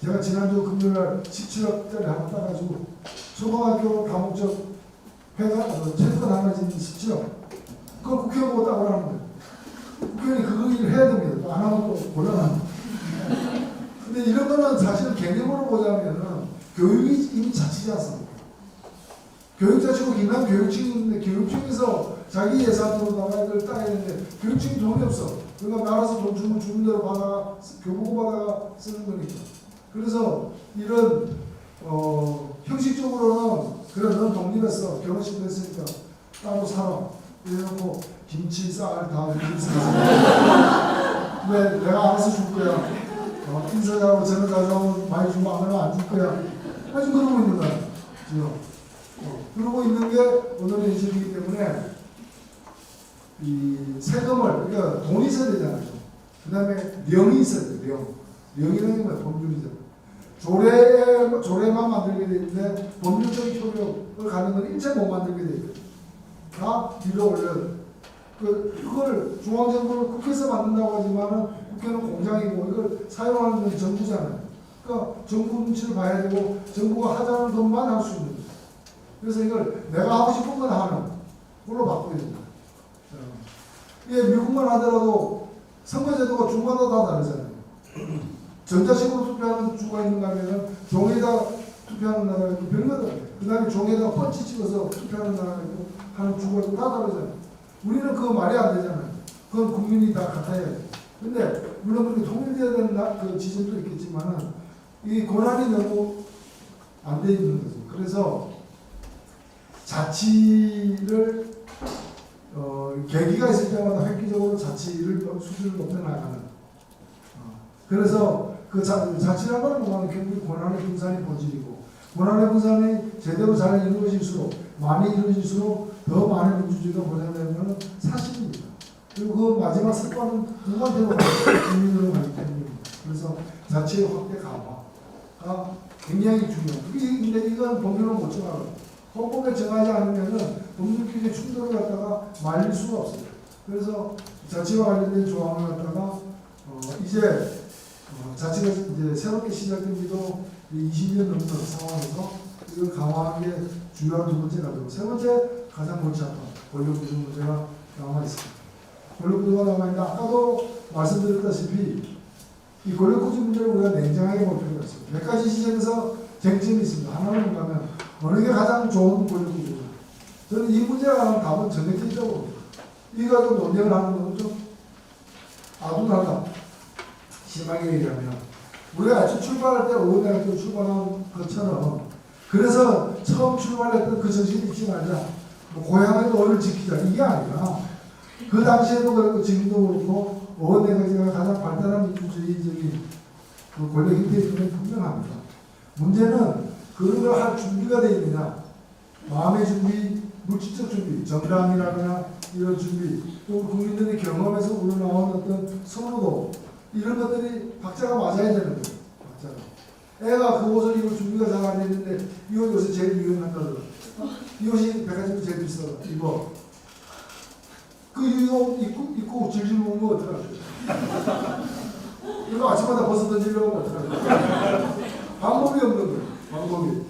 Speaker 1: 제가 지난주 금요일날 17억짜리 한번 따가지고 초등학교 다목적 회가 채권 하나 지금 17억. 그걸 국회의원 보고 따오라는 거예요. 국회의원이 그거 일을 해야 됩니다. 또 안 하면 또 곤란합니다. 근데 이런 거는 사실 개념으로 보자면은 교육이 이미 자치지 않습니까? 교육자치고 긴한 교육청이 있는데 교육청에서 자기 예산으로다가 이걸 따야 되는데 교육청이 돈이 없어. 그러니까 나라에서 돈 주면 주는 대로 받아가 교부고 받아가 쓰는 거니까. 그래서 이런 형식적으로는 그래 넌 독립했어. 결혼식 됐으니까 따로 살아. 이래놓고 김치, 쌀 다 왜 내가 알아서 줄 거야. 인사하고 저는 가져오면 많이 주면 안 하면 안 줄 거야. 아주 그러고 있는 거야. 지금. 그러고 있는 게 오늘의 현실이기 때문에 이 세금을 그러니까 돈이 있어야 되잖아요. 그 다음에 명이 있어야 돼요. 명이라는 게 뭐야? 법률이죠. 조례만 만들게 돼 있는데 법률적 효력을 가는 건 일체 못 만들게 돼 있어요. 다 뒤로 올려. 그걸 중앙정부를 국회에서 만든다고 하지만은 국회는 공장이고 이걸 사용하는 건 정부잖아요. 그러니까 정부 눈치를 봐야 되고 정부가 하자는 것만 할 수 있는 거예요. 그래서 이걸 내가 하고 싶은 건 하는 걸로 바꿔야 된다. 이게 미국만 하더라도 선거제도가 주마다 다 다르잖아요. 전자식으로 투표하는 주가 있는가 하면 종이에다 투표하는 나라가 있고 별마다 그 다음에 종이에다 펀치 찍어서 투표하는 나라가 있고 하는 주가 있고 다 다르잖아요. 우리는 그거 말이 안 되잖아요. 그건 국민이 다 같아야 돼. 근데 물론 그렇게 통일되어야 되는 그 지점도 있겠지만은 이 권한이 너무 안 돼 있는 거죠. 그래서 자치를 계기가 있을 때마다 획기적으로 자치를 수준을 높여나가는. 그래서 그 자치라는 건 결국 권한의 분산이 본질이고 권한의 분산이 제대로 잘 이루어질수록 많이 이루어질수록 더 많은 민주주의가 보장되는 것은 사실입니다. 그리고 그 마지막 습관은 누구한테로 국민으로 가기 때문입니다. 그래서 자치의 확대 강화가 굉장히 중요해요. 근데 이건 법률로 못 정하고 헌법에 정하지 않으면은 법률끼리 충돌을 갖다가 말릴 수가 없어요. 그래서 자치와 관련된 조항을 갖다가 이제 자치가 이제 새롭게 시작된 지도 20년 넘는 상황에서 이걸 강화하는 게 중요한 두 번째가 되고 세 번째 가장 골치 아픈 권력구조 문제가 남아있습니다. 권력구조가 남아있는데 아까도 말씀드렸다시피 이 권력구조 문제를 우리가 냉정하게 볼 필요가 있습니다. 몇 가지 시점에서 쟁점이 있습니다. 하나는 뭐냐면 어느 게 가장 좋은 권력구조냐. 저는 이 문제에 관한 답은 정해져 있다고 봅니다. 이 가지고 논쟁을 하는 것은 좀 아둔하다. 심하게 얘기하면 우리가 아주 출발할 때 의원대학교 출발한 것처럼 그래서 처음 출발했던 그 정신을 잊지 말자. 뭐 고향의 너를 지키자. 이게 아니라 그 당시에도 그렇고 지금도 그렇고 어원내가지가 가장 발달한 민주주의적인 그 권력 형태인 건 분명합니다. 문제는 그런 걸 할 준비가 되어 있느냐. 마음의 준비, 물질적 준비, 정당이라거나 이런 준비, 또 국민들의 경험에서 우러나온 어떤 선호도 이런 것들이 박자가 맞아야 되는 거예요. 박자가. 애가 그 옷을 입을 준비가 잘 안 됐는데 이 옷 요새 제일 유행한다더라. 이 옷이 백화점에서 제일 비싸다. 입어. 그 옷 입고 질질 먹는 거 어떡하죠? 이거 아침마다 벗어 던지려고 하면 어떡하죠? 방법이 없는 거예요. 방법이.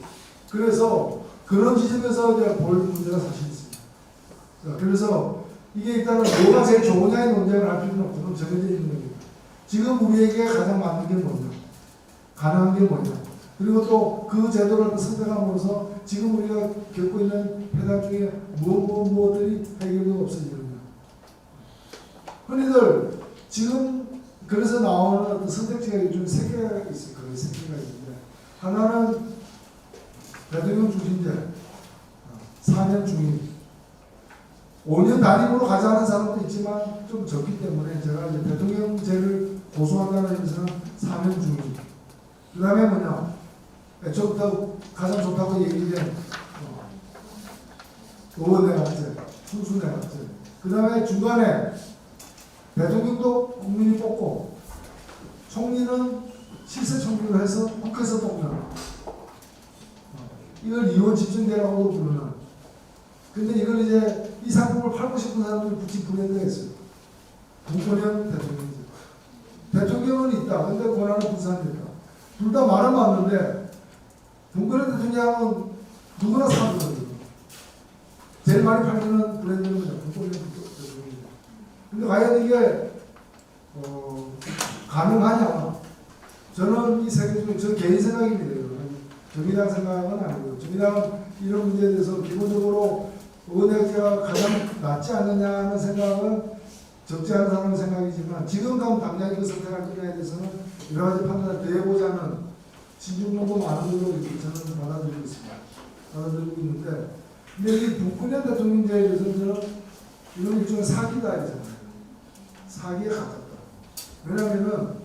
Speaker 1: 그래서 그런 지점에서 이제 볼 문제가 사실 있습니다. 자, 그래서 이게 일단은 뭐가 제일 좋으냐의 논쟁을 할 필요는 없고 정해져 있는 겁니다. 지금 우리에게 가장 맞는 게 뭐냐, 가능한 게 뭐냐, 그리고 또 그 제도를 선택함으로써 지금 우리가 겪고 있는 해당 중에 무엇들이 해결되고 없어지느냐. 흔히들 지금 그래서 나오는 어떤 선택지가 요즘 세 개가 있어요. 그런 세 개가 있는데 하나는 대통령 중심제, 4년 중임, 5년 단임으로 가자는 사람도 있지만 좀 적기 때문에 제가 이제 대통령제를 고수한다는 의미에서는 4년 중임. 그 다음에 뭐냐, 애초부터 가장 좋다고 얘기된 의원내각제, 순수내각제. 그 다음에 중간에 대통령도 국민이 뽑고 총리는 실세 총리로 해서 국회에서 뽑는 이걸 이원 집중제라고 부르는. 근데 이걸 이제 이 상품을 팔고 싶은 사람들이 붙인 브랜드가 있어요. 분권형 대통령이죠. 대통령은 있다. 근데 권한은 분산됐다. 둘 다 말은 맞는데 분권형 대통령은 누구나 사거든요. 제일 많이 팔리는 브랜드는 그냥 분권형 대통령이죠. 근데 과연 이게 가능하냐? 저는 이 세계 중에 저 개인 생각입니다. 정의당 생각은 아니고요. 정의당은 이런 문제에 대해서 기본적으로 의원회가 가장 낫지 않느냐는 생각은 적지 않은 사람의 생각이지만 지금 당장 이거 선택할 거냐에 대해서는 여러 가지 판단을 대해보자는 신중론도 많은 걸로 저는 받아들이고 있습니다. 받아들이고 있는데 근데 이 북한의 대통령제에 대해서는 이건 일종의 사기다 이잖아요. 사기에 가깝다. 왜냐하면은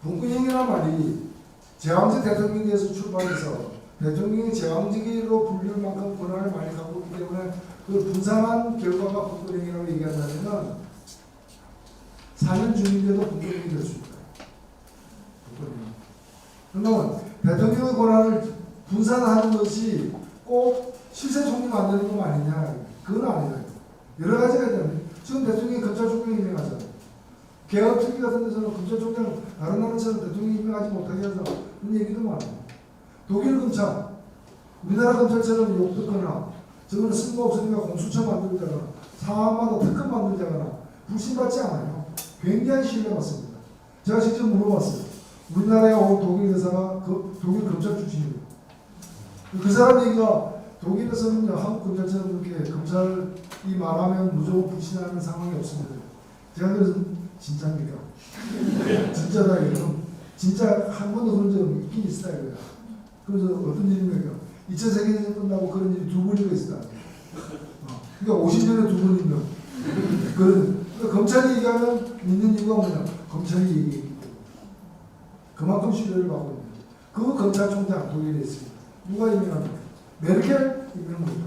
Speaker 1: 분권형이란 말이 제왕적 대통령제에서 출발해서 대통령이 제왕적으로 불릴 만큼 권한을 많이 갖고 있기 때문에 그 분산한 결과가 분권형이라고 얘기한다면 4년 중인데도 분권형이 될 수 있다. 그러면 대통령의 권한을 분산하는 것이 꼭 실세 총리 만드는 것 아니냐? 그건 아니다. 여러 가지가 있잖아요. 지금 대통령이 검찰총장이 임명하잖아요. 개헌 특위 같은 데서는 검찰총장 다른 나라처럼 대통령이 임명하지 못하게 해서 그런 얘기도 많아요. 독일 검찰, 우리나라 검찰처럼 욕 듣거나 저거는 쓸모없으니까 공수처 만들자거나 사안마다 특검 만들자거나 불신받지 않아요. 굉장히 신뢰받습니다. 제가 직접 물어봤어요. 우리나라에 온 독일 대사가 독일 검찰 출신이에요. 그 사람 얘기가 독일에서는 한국 검찰처럼 그렇게 검찰이 말하면 무조건 불신하는 상황이 없습니다. 제가 그래서 진짜입니까? 진짜다 이거는 진짜 한 번도 그런 적 있긴 있다 이거야. 그래서 어떤 일입니까? 2차 세계대전 끝나고 그런 일이 두 번이나 있었다. 그러니까 50년에 두 번 있는 그러니까 검찰이 얘기하면 믿는 이유가 뭐냐? 검찰이 얘기했기 때문에 그만큼 신뢰를 받고 있는 그 검찰총장 독일에 있습니다. 누가 임명합니까? 메르켈 임명 못합니다.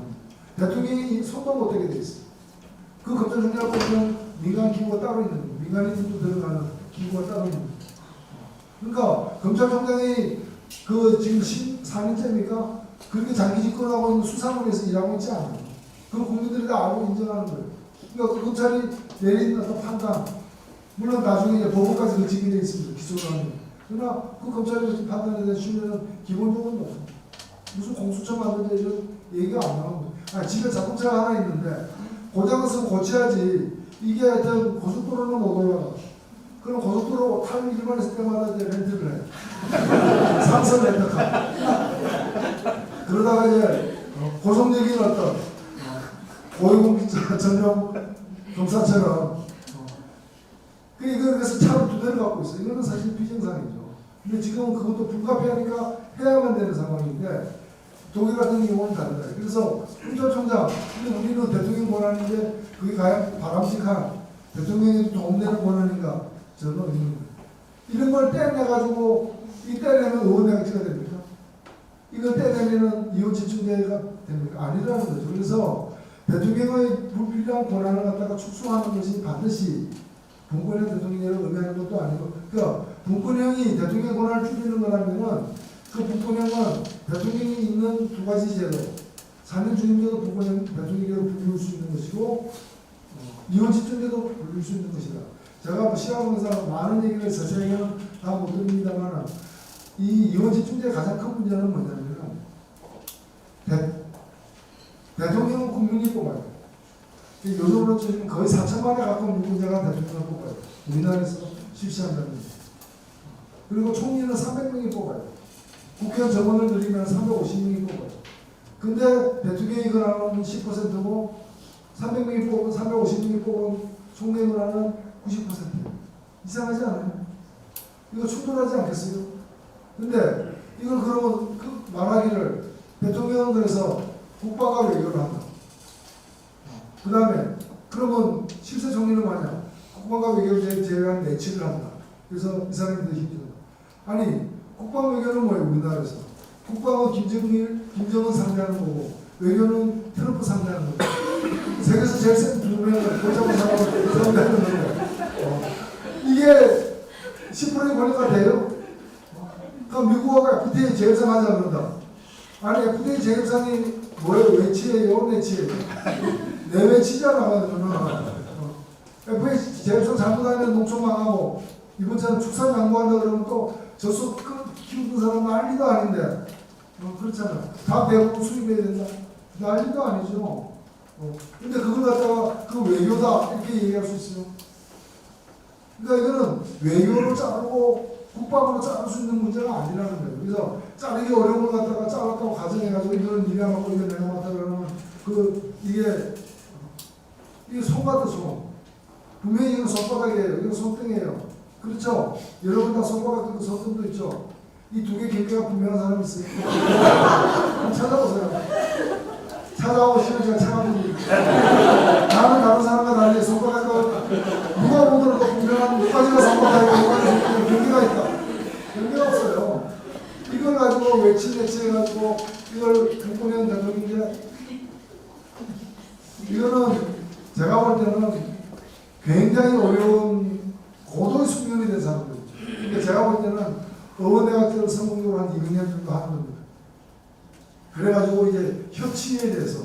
Speaker 1: 대통령이 손도 못 대게 돼 있어요. 그 검찰총장을 보면 민간 기구가 따로 있는 거예요. 민간인도 들어가는 기구가 따로 있는 거예요. 그러니까 검찰총장이 그 지금 4년째입니까? 그렇게 장기 집권하고 있는 수사관에서 일하고 있지 않아요. 그 국민들이 다 알고 인정하는 거예요. 그러니까 그 검찰이 내리는 어떤 판단, 물론 나중에 이제 법원까지 거치게 되어 있습니다. 기소를 하는. 그러나 그 검찰의 판단에 대한 신뢰는 기본적으로 없습니다. 무슨 공수처 만든다 이런 얘기가 안 나오고, 집에 자동차가 하나 있는데 고장을 고쳐야지. 이게 하여튼 고속도로는 못 올라가. 그럼 고속도로 탈 일만 있을 때마다 이제 렌트를 해. 상선 렌터카. 그러다가 이제 고성적인 어떤 고위공직자 전용 검사처럼 그래서 차를 두 대를 갖고 있어요. 이거는 사실 비정상이죠. 근데 지금은 그것도 불가피하니까 해야만 되는 상황인데 독일 같은 경우는 다르다. 그래서 검찰총장, 근데 우리는 대통령 권한인데 그게 과연 바람직한 대통령에게 도움되는 권한인가? 저는 없는 거예요. 이런 걸 떼내가지고 이 떼내면 의원회가 됩니까? 이거 떼내면 이혼 집중대회가 됩니까? 아니라는 거죠. 그래서 대통령의 불필요한 권한을 갖다가 축소하는 것이 반드시 분권형 대통령을 의미하는 것도 아니고, 그러니까 분권형이 대통령 권한을 줄이는 거라면은 그 분권형은 대통령이 있는 두 가지 제도, 4년 중임제도 분권형 대통령제로 불릴 수 있는 것이고, 이혼 집중제도 불릴 수 있는 것이다. 제가 뭐 시각공사 많은 얘기를 자세히는 다 못 드립니다만, 이 이혼 집중제의 가장 큰 문제는 뭐냐면, 대통령은 국민이 뽑아요. 요즘으로 치면 거의 4천만에 가까운 유권자가 대통령을 뽑아요. 우리나라에서 실시한다는 거죠. 그리고 총리는 300명이 뽑아요. 국회의원 정원을 늘리면 350명이 뽑아요. 근데 대통령이 권한은 10%고 300명이 뽑은 350명이 뽑은 총리의 권한은 90%. 이상하지 않아요? 이거 충돌하지 않겠어요? 근데 이걸 그러면 그 말하기를 대통령은 그래서 국방과 외교를 한다. 그 다음에 그러면 실세 총리는 뭐냐? 국방과 외교를 제외한 내치를 한다. 그래서 이 사람이 더 힘들다. 아니 국방 외교는 뭐예요? 우리나라에서 국방은 김정은 상대하는 거고 외교는 트럼프 상대하는 거고 세계에서 제일 센 두 명을 골잡은 사람을 상대하는 거예요. 이게 10%의 권리가 돼요? 그럼 미국하고 FTA 재협상하자 그런다. 아니 FTA 재협상이 뭐예요? 외치예요? 내치예요? 내외치잖아. FTA 재협상 잘못하면 농촌 망하고 이번처럼 축산 양보한다 그러면 또 젖소 키우는 사람 난리도 아닌데 그렇잖아. 다 대부분 수입해야 된다. 난리도 아니죠. 근데 그걸 갖다가 그 외교다 이렇게 얘기할 수 있어요. 그러니까 이거는 외교로 자르고 국방으로 자를 수 있는 문제가 아니라는 거예요. 그래서 자르기 어려운 걸 갖다가 잘랐다고 가정해가지고 이거는 네가 맡고 이건 내가 맡아 그러면 이게 손 같아 손. 분명히 이건 손바닥이에요. 이건 손등이에요. 그렇죠? 여러분 다 손바닥도 있고 손등도 있죠? 이 두 개 경계가 분명한 사람이 있어요. 찾아보세요. 찾아오시면 제가 찾아보니까 나는 다른 사람과 달리 손바닥과 누가 보더라도 분명한 몇 가지가 손바닥이고 몇 가지가 경계가 있다. 경계가 없어요. 이걸 가지고 외치 해가지고 이걸 국권형 대통령인데 이거는 제가 볼 때는 굉장히 어려운 고도의 숙련이 된 사람들이죠. 그러니까 제가 볼 때는 의원대학교를 성공적으로 한 200년 정도 하는 겁니다. 그래가지고 이제 협치에 대해서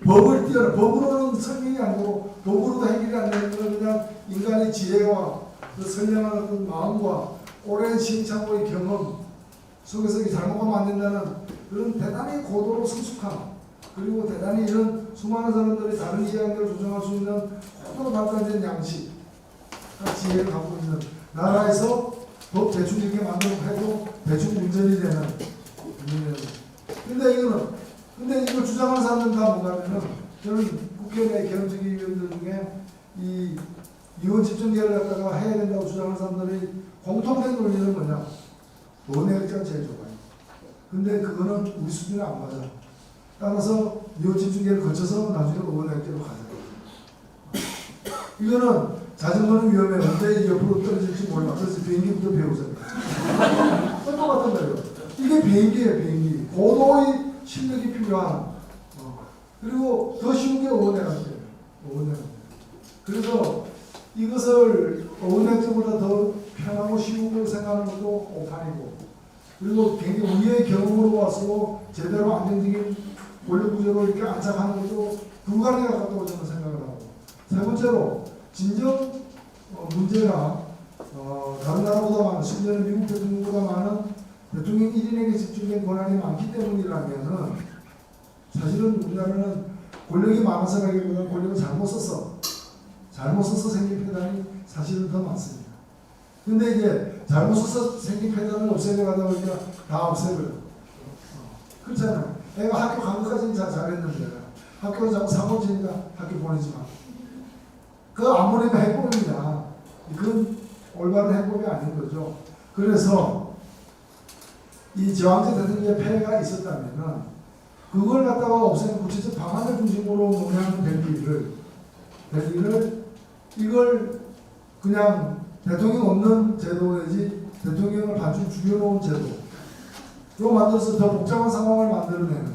Speaker 1: 법으로는 설명이 안 되고 법으로도 해결이 안 되는 건 그냥 인간의 지혜와 그 선량한 어떤 마음과 오랜 시행착오의 경험 속에서 잘못하면 안 된다는 그런 대단히 고도로 성숙함 그리고 대단히 이런 수많은 사람들이 다른 이야기를 조정할 수 있는 고도로 발달된 양식 지혜를 갖고 있는 나라에서 법 대충 이렇게 만들고 해도 대충 운전이 되는 근데 이걸 주장하는 사람들은 다 뭔가면은 저는 국회 내 개헌특위위원들 중에 이 이혼 집중제를 갖다가 해야 된다고 주장하는 사람들이 공통된 논리는 뭐냐? 논의가 제일 좋아요. 근데 그거는 우리 수준에 안 맞아. 따라서 이혼 집중제를 거쳐서 나중에 의원회계로 가자. 이거는 자전거는 위험해. 언제 옆으로 떨어질지 몰라. 그래서 비행기부터 배우잖아요. 똑같은 거예요. 이게 비행기예요, 비행기. 고도의 실력이 필요한. 그리고 더 쉬운 게 의원회계예요. 의원회계. 그래서 이것을 의원회계보다 더 편하고 쉬운 생각하는 것도 오판이고, 그리고 굉장히 우리의 경험으로 와서 제대로 안정적인 권력 구조로 이렇게 안착하는 것도 불가능에 가깝다고 저는 생각을 하고, 세 번째로 진정 문제가 다른 나라보다 많은, 심지어는 미국 대통령보다 많은 대통령 1인에게 집중된 권한이 많기 때문이라면은 사실은 우리나라는 권력이 많아서라기보다는 권력을 잘못 써서 생긴 폐단이 사실은 더 많습니다. 근데 이제 잘못 써서 생긴 폐단을 없애려 가다 보니까 다 없애버려. 그렇잖아요. 애가 학교 간 것까지는 잘했는데 학교를 자꾸 사고 치니까 학교 보내지 마. 그거 안 보내면 해법입니다. 그건 올바른 해법이 아닌 거죠. 그래서 이 제왕제 대통령의 폐해가 있었다면은 그걸 갖다가 없애는 구체적 방안을 중심으로 논의하면 될 일을 이걸 그냥 대통령 없는 제도 내지 대통령을 반쯤 죽여놓은 제도로 만들어서 더 복잡한 상황을 만들어내는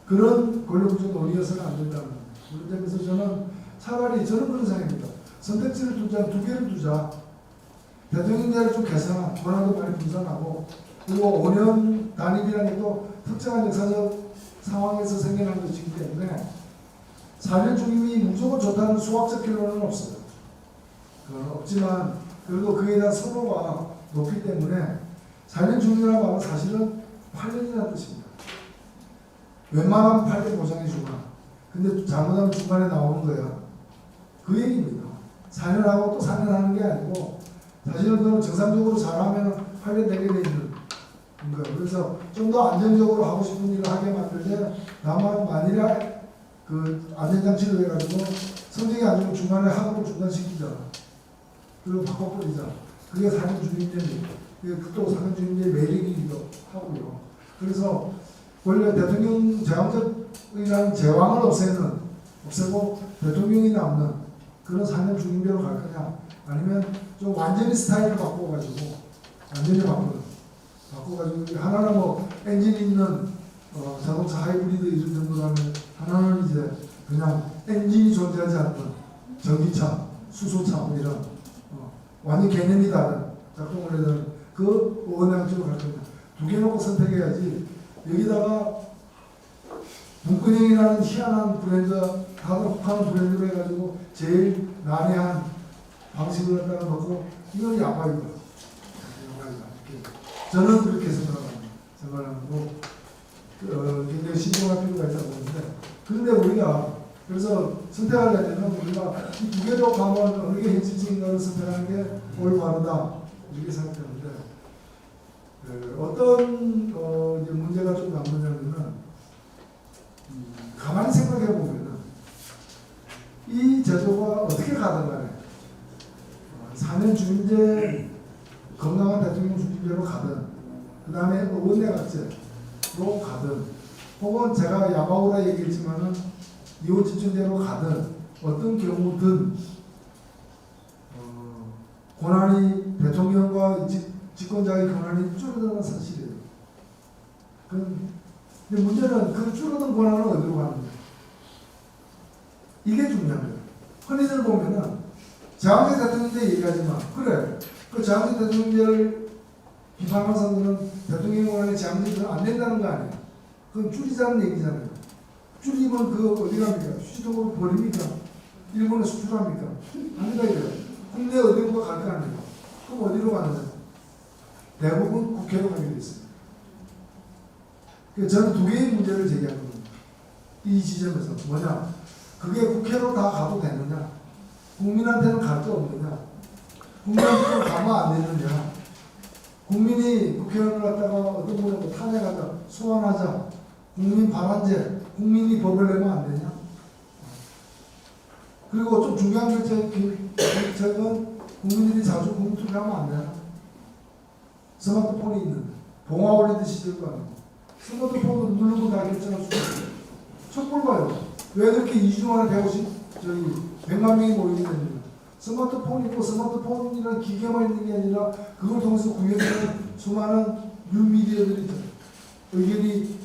Speaker 1: 그런 권력구조 논의여서는 안 된다는 거예요. 그런 점에서 저는 차라리 저는 그런 생각입니다. 선택지를 두자, 두 개를 두자. 대통령제를 좀 개선한, 권한도 많이 분산하고, 그리고 5년 단임이라는 것도 특정한 역사적 상황에서 생겨난 것이기 때문에 4년 중임이 무조건 좋다는 수학적 결론은 없어요. 그건 없지만 그래도 그에 대한 선호가 높기 때문에 4년 중임이라고 하면 사실은 8년이라는 뜻입니다. 웬만하면 8년 보장해 주거나 근데 잘못하면 중간에 나오는 거야. 그 얘기입니다. 4년 하고 또 4년 하는 게 아니고 사실은 그건 정상적으로 잘하면 8년 되게 돼 있는 거예요. 그래서 좀 더 안정적으로 하고 싶은 일을 하게 만들 때 다만 만일에 그 안전장치를 해가지고 성적이 안 좋으면 중간에 학업을 중단시키자. 그리고 바꿔버리자. 그게 4년 중임제입니다. 그게 또 4년 중임제의 매력이기도 하고요. 그래서 원래 대통령 제왕적이라는 제왕을 없애고 대통령이 남는 그런 4년 중임제로 갈 거냐 아니면 좀 완전히 스타일을 바꿔가지고 완전히 바꿔가지고 하나는 뭐 엔진 있는 자동차 하이브리드 이런 정도로 하면 하나는 이제 그냥 엔진이 존재하지 않는 전기차, 수소차 뭐 이런 완전 개념이 다른 작동을 해야 되는 그 어느 쪽으로 갈 거냐 두 개 놓고 선택해야지 여기다가 문근영이라는 희한한 브랜드 다들 혹하는 브랜드로 해가지고 제일 난해한 방식을 갖다가 넣고 이건 야바이다. 저는 그렇게 생각하고 굉장히 신중할 필요가 있다고 보는데 그런데 우리가 그래서 선택하려면 우리가 이 두 개로 가면 어느 게 현실적인 것을 선택하는 게 올바르다 이렇게 생각되는데 어떤 이제 문제가 좀 남느냐면은 가만히 생각해 보면은 이 제도가 어떻게 가든 간에 4년 중임제 건강한 대통령 중임제로 가든 그 다음에 의원내각제로 가든 혹은 제가 야바오라 얘기했지만은 이호집중제로 가든 어떤 경우든 권한이 대통령과 집권자의 권한이 줄어드는 사실이에요. 근데 문제는 그 줄어든 권한은 어디로 가느냐. 이게 중요한 거예요. 흔히들 보면은 제왕제 대통령제 얘기하지만 그래 그 제왕제 대통령제를 비판하는 사람들은 대통령 권한이 제왕제는 안 된다는 거 아니에요. 그건 줄이자는 얘기잖아요. 줄이면 그 어디 갑니까? 수지통으로 버립니까? 일본에 수출합니까? 아니다 이거예요. 국내 어디로가 갈 거 아니에요. 그럼 어디로 가느냐? 대부분 국회로 가게 돼 있습니다. 저는 두 개의 문제를 제기하는 겁니다. 이 지점에서 뭐냐? 그게 국회로 다 가도 되느냐? 국민한테는 갈 데 없느냐? 국민한테는 가면 안 되느냐? 국민이 국회의원을 갖다가 어떤 분을 탄핵하자, 소환하자, 국민 발안제, 국민이 법을 내면 안 되냐? 그리고 좀 중요한 결정은 국민들이 자주 공투하면 안 되나? 스마트폰이 있는데 봉화 올리듯 시절도 아니고 스마트폰으로 누르고 다 결정할 수 있어요. 촛불 봐요. 왜 그렇게 2주 만에 100만 명이 모이게 됩니까? 스마트폰이고 스마트폰이라는 기계만 있는 게 아니라 그걸 통해서 구현되는 수많은 뉴미디어들이 있잖아요. 의견이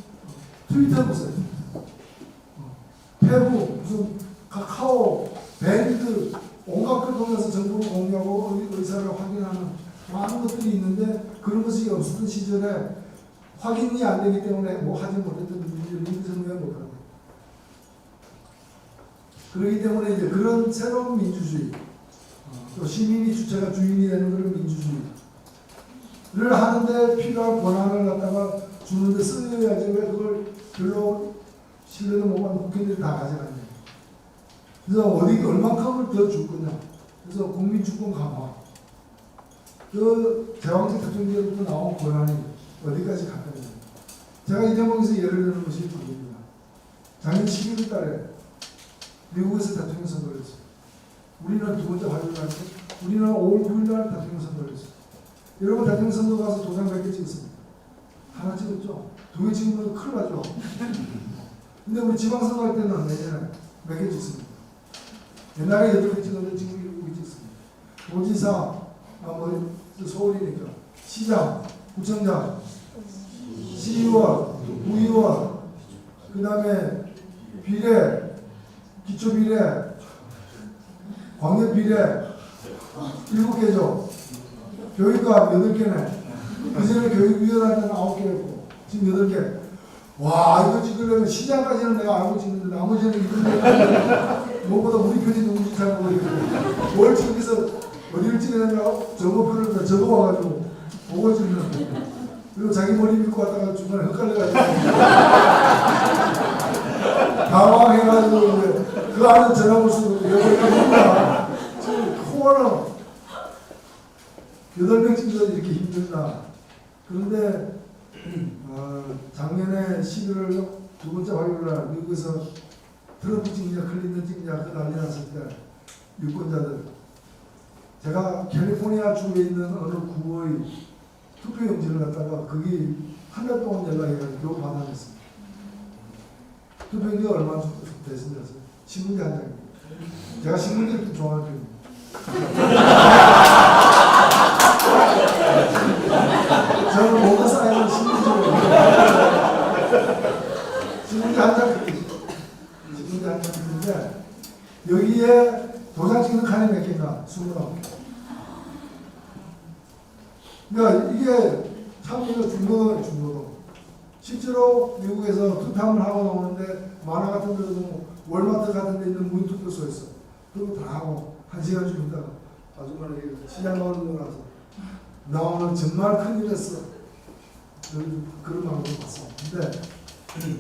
Speaker 1: 트위터 보세요. 페북, 무슨 카카오, 밴드, 온갖 걸 통해서 정보를 공유하고 의사를 확인하는 많은 것들이 있는데 그런 것이 없었던 시절에 확인이 안 되기 때문에 뭐 하지 못했던 민주주의 선거에 못하는 그렇기 때문에 이제 그런 새로운 민주주의 또 시민이 주체가 주인이 되는 그런 민주주의를 하는데 필요한 권한을 갖다가 주는데 쓰여야지 왜 그걸 별로 신뢰도 못 받는 국회의원들이 다 가져가냐. 그래서 어디 얼만큼을 더 줄 거냐. 그래서 국민 주권 강화. 그 제왕적 대통령제로부터 나온 권한이 어디까지 갈 거냐. 제가 이 대목에서 예를 드는 것이 그겁니다. 작년 11월 달에 미국에서 대통령 선거를 했어요. 우리는 두 번째 화요일 날, 우리는 5월 9일 날 대통령 선거를 했어요. 여러분 대통령 선거 가서 도장 몇 개 찍었습니다. 하나 찍었죠. 2개 찍으면 큰일 나죠. 근데 우리 지방선거 할 때는 내년에 몇 개 찍습니다. 옛날에 8개 찍었는데 지금 7개 찍습니다. 도지사, 서울이니까 시장, 구청장, 시의원, 구의원, 그 다음에 비례, 기초비례, 광역비례 7개죠. 교육감 8개네. 그전에 교육위원회는 9개였고 지금 8개. 와, 이거 찍으려면 시장까지는 내가 알고 찍는데 나머지는 이런데 무엇보다 우리 편이 누군지 잘 모르겠고 뭘 찍어서 어디를 찍어야 되냐 정보표를 적어와가지고 보고 찍는. 그리고 자기 머리 믿고 왔다가 중간에 헷갈려가지고 당황해가지고 이제 그 안에 전화볼 수도 없고 여기가 누구야. 지금 코어는 8명 찍어서 이렇게 힘들다. 그런데 작년에 11월 두 번째 화요일날 미국에서 트럼프 찍냐 클린턴 찍냐 그 난리 났을 때 유권자들 제가 캘리포니아 주에 있는 어느 구의 투표용지를 갖다가 거기 한 달 동안 연락해가지고 겨우 받아냈습니다. 투표용지가 얼마나 됐습니까? 신문지 한 장입니다. 제가 신문지를 좀 좋아하는 편입니다. 저는 모든 사이는 신문지 한 장 신문지 한 장 있는데 여기에 도장 찍는 칸이 몇 개인가? 29개. 그러니까 이게 참 이거 중고등. 실제로 미국에서 투표함을 하고 나오는데 만화 같은 데도 월마트 같은 데 있는 문투표소에서 그거 다 하고 1시간 좀 있다가 아줌마는 시장 가는 거 나서 나 오늘 정말 큰일 했어. 그런 마음으로 봤어. 근데